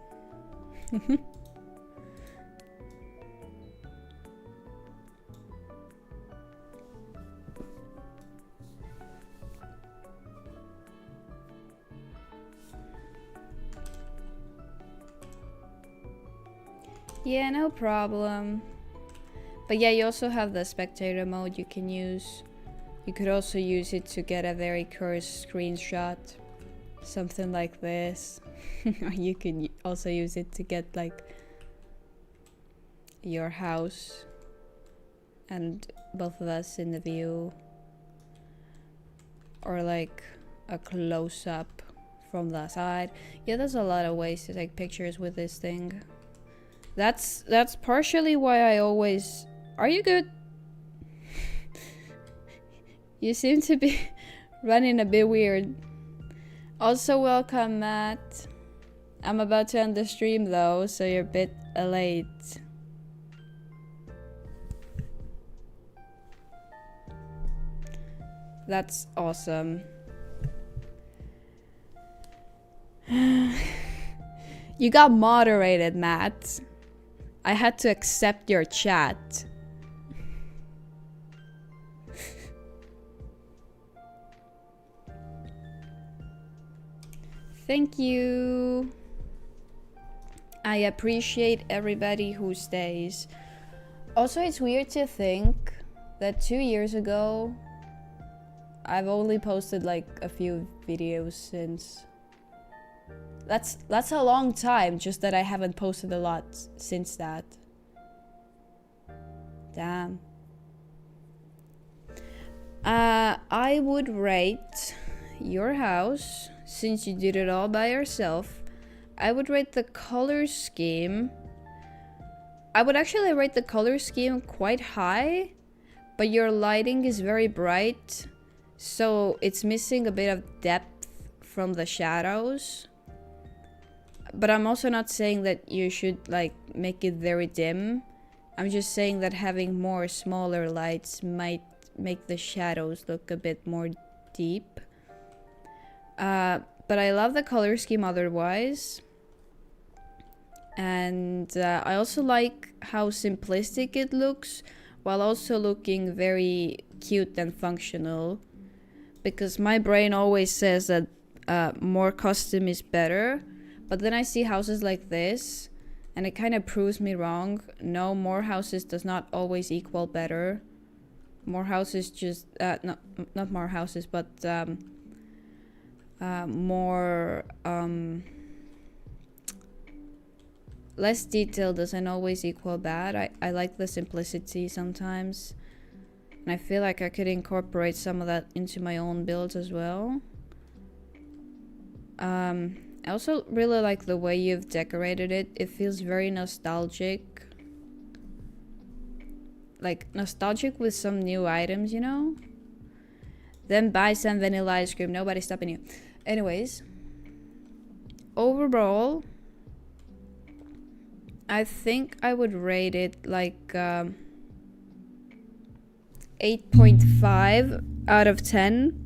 Yeah, no problem. But yeah, you also have the spectator mode you can use. You could also use it to get a very cursed screenshot. Something like this. Or you can also use it to get, like, your house and both of us in the view. Or like a close-up from the side. Yeah, there's a lot of ways to take pictures with this thing. That's partially why I always... Are you good? You seem to be running a bit weird. Also welcome, Matt. I'm about to end the stream though, so you're a bit late. That's awesome. You got moderated, Matt. I had to accept your chat. Thank you. I appreciate everybody who stays. Also, it's weird to think that 2 years ago, I've only posted like a few videos since. That's a long time, just that I haven't posted a lot since that. Damn. I would rate your house, since you did it all by yourself. I would rate the color scheme. I would actually rate the color scheme quite high, but your lighting is very bright, so it's missing a bit of depth from the shadows. But I'm also not saying that you should like make it very dim. I'm just saying that having more smaller lights might make the shadows look a bit more deep. But I love the color scheme otherwise. And I also like how simplistic it looks, while also looking very cute and functional. Because my brain always says that more custom is better. But then I see houses like this, and it kind of proves me wrong. No, more houses does not always equal better. More houses just... not more houses, but... more... less detail doesn't always equal bad. I like the simplicity sometimes. And I feel like I could incorporate some of that into my own builds as well. I also really like the way you've decorated it. It feels very nostalgic. Like, nostalgic with some new items, you know? Then buy some vanilla ice cream. Nobody's stopping you. Anyways, overall, I think I would rate it like 8.5 out of 10.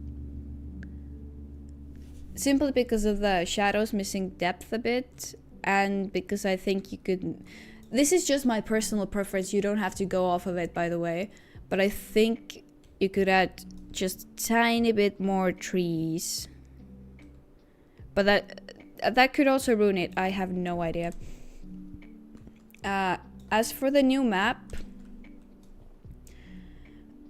Simply because of the shadows missing depth a bit, and because I think you could... This is just my personal preference. You don't have to go off of it, by the way. But I think you could add just a tiny bit more trees. But that could also ruin it. I have no idea. As for the new map,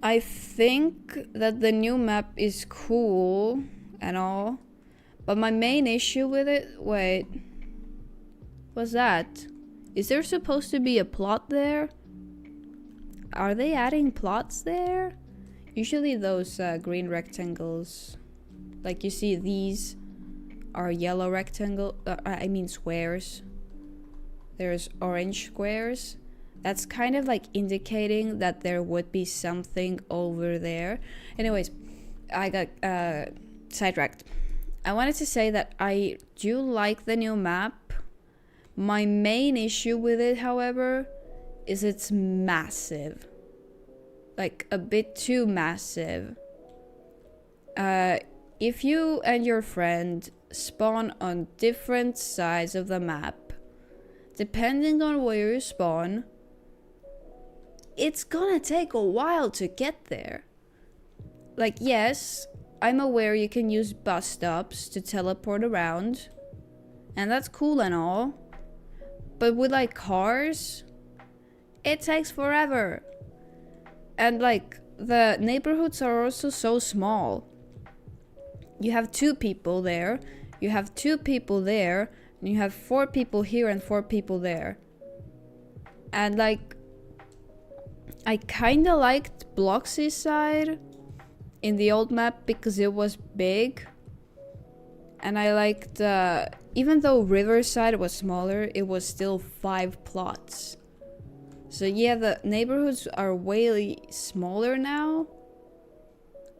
I think that the new map is cool and all. But my main issue with it... Wait. What's that? Is there supposed to be a plot there? Are they adding plots there? Usually those green rectangles... Like you see, these are yellow rectangle... I mean squares. There's orange squares. That's kind of like indicating that there would be something over there. Anyways, I got sidetracked. I wanted to say that I do like the new map. My main issue with it, however, is it's massive. Like, a bit too massive. If you and your friend spawn on different sides of the map, depending on where you spawn, it's gonna take a while to get there. Like, yes, I'm aware you can use bus stops to teleport around, and that's cool and all, but with like cars, it takes forever. And like, the neighborhoods are also so small. You have 2 people there, you have 2 people there, and you have 4 people here and 4 people there. And like, I kinda liked Bloxy's side in the old map because it was big, and I liked even though Riverside was smaller, it was still 5 plots. So yeah, the neighborhoods are way smaller now,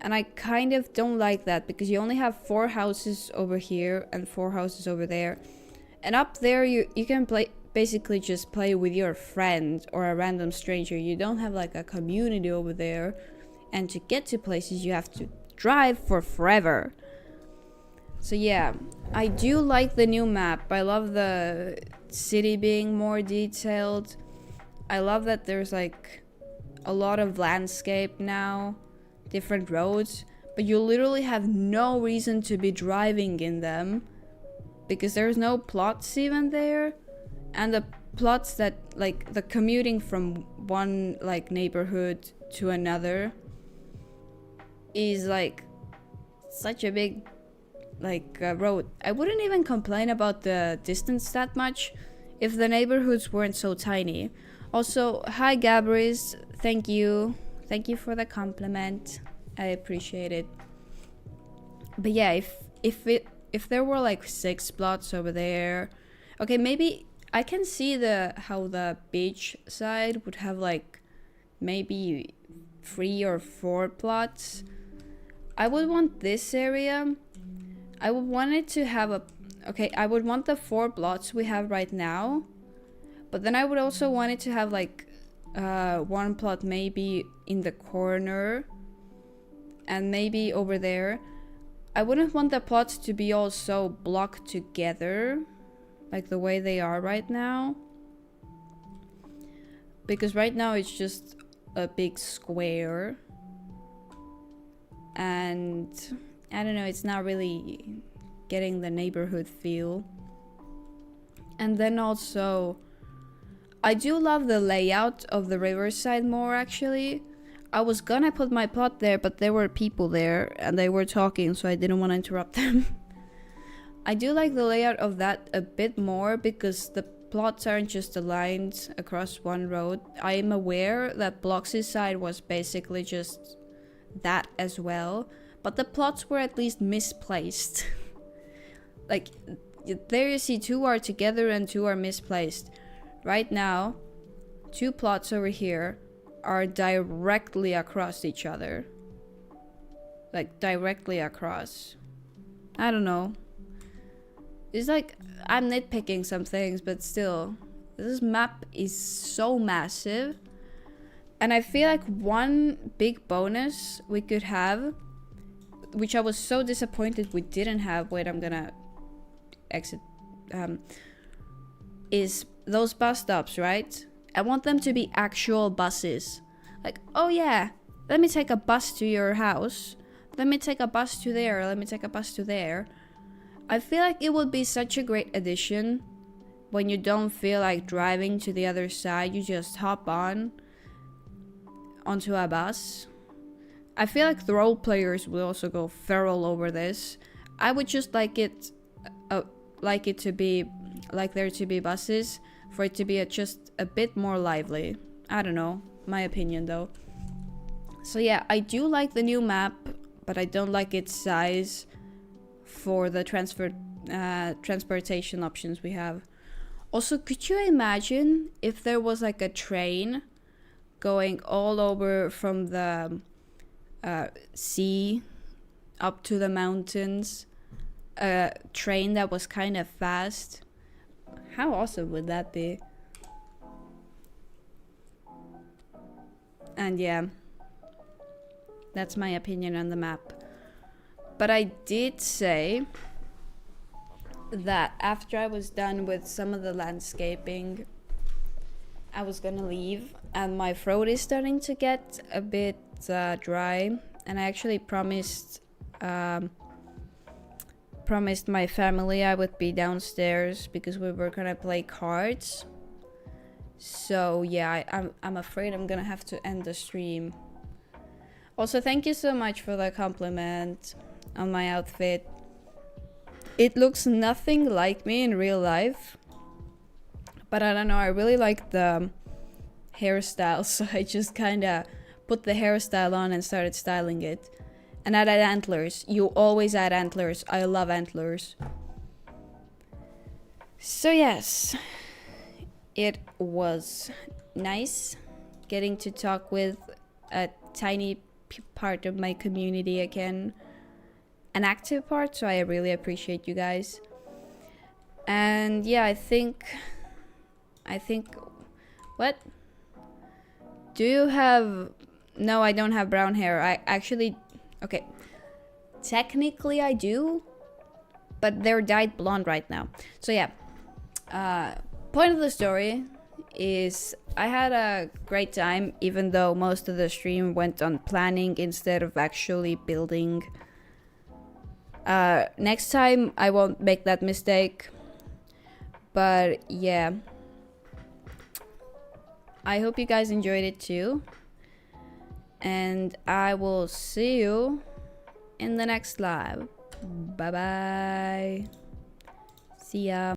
and I kind of don't like that because you only have 4 houses over here and 4 houses over there, and up there you can basically just play with your friend or a random stranger. You don't have like a community over there. And to get to places, you have to drive for forever. So yeah, I do like the new map. I love the city being more detailed. I love that there's like a lot of landscape now, different roads, but you literally have no reason to be driving in them because there's no plots even there. And the plots that, like, the commuting from one like neighborhood to another is like such a big like road. I wouldn't even complain about the distance that much if the neighborhoods weren't so tiny. Also, hi Gabriz, thank you for the compliment, I appreciate it. But yeah, if there were like 6 plots over there, okay, maybe I can see how the beach side would have like maybe 3 or 4 plots. I would want this area. I would want it to have I would want the 4 plots we have right now. But then I would also want it to have like 1 plot maybe in the corner. And maybe over there. I wouldn't want the plots to be all so blocked together. Like the way they are right now. Because right now it's just a big square. And I don't know, it's not really getting the neighborhood feel. And then also, I do love the layout of the riverside more actually. I was gonna put my plot there, but there were people there and they were talking, so I didn't want to interrupt them. I do like the layout of that a bit more because the plots aren't just aligned across one road. I am aware that Bloxy's side was basically just that as well, but the plots were at least misplaced. Like, there you see 2 are together and 2 are misplaced. Right now, 2 plots over here are directly across each other. like directly across. I don't know. It's like I'm nitpicking some things, but still, this map is so massive. And I feel like one big bonus we could have, which I was so disappointed we didn't have, wait, I'm gonna exit, is those bus stops, right? I want them to be actual buses. Like, oh yeah, let me take a bus to your house. Let me take a bus to there. Let me take a bus to there. I feel like it would be such a great addition when you don't feel like driving to the other side. You just hop onto a bus. I feel like the role players will also go feral over this. I would just like it to be like there to be buses, for it to be just a bit more lively. I don't know, my opinion though. So yeah, I do like the new map, but I don't like its size for the transportation options we have. Also, could you imagine if there was like a train going all over from the sea up to the mountains, a train that was kind of fast? How awesome would that be? And yeah, that's my opinion on the map. But I did say that after I was done with some of the landscaping, I was gonna leave, and my throat is starting to get a bit dry, and I actually promised my family I would be downstairs because we were gonna play cards. So yeah, I'm afraid I'm gonna have to end the stream. Also, thank you so much for the compliment on my outfit. It looks nothing like me in real life, but I don't know, I really like the hairstyle, so I just kind of put the hairstyle on and started styling it. And added antlers. You always add antlers. I love antlers. So yes, it was nice getting to talk with a tiny part of my community again. An active part, so I really appreciate you guys. And yeah, I think what? Do you have... No, I don't have brown hair. I actually... Okay. Technically I do, but they're dyed blonde right now. So yeah. Point of the story is I had a great time, even though most of the stream went on planning instead of actually building. Next time I won't make that mistake. But yeah, I hope you guys enjoyed it too, and I will see you in the next live. Bye bye. See ya.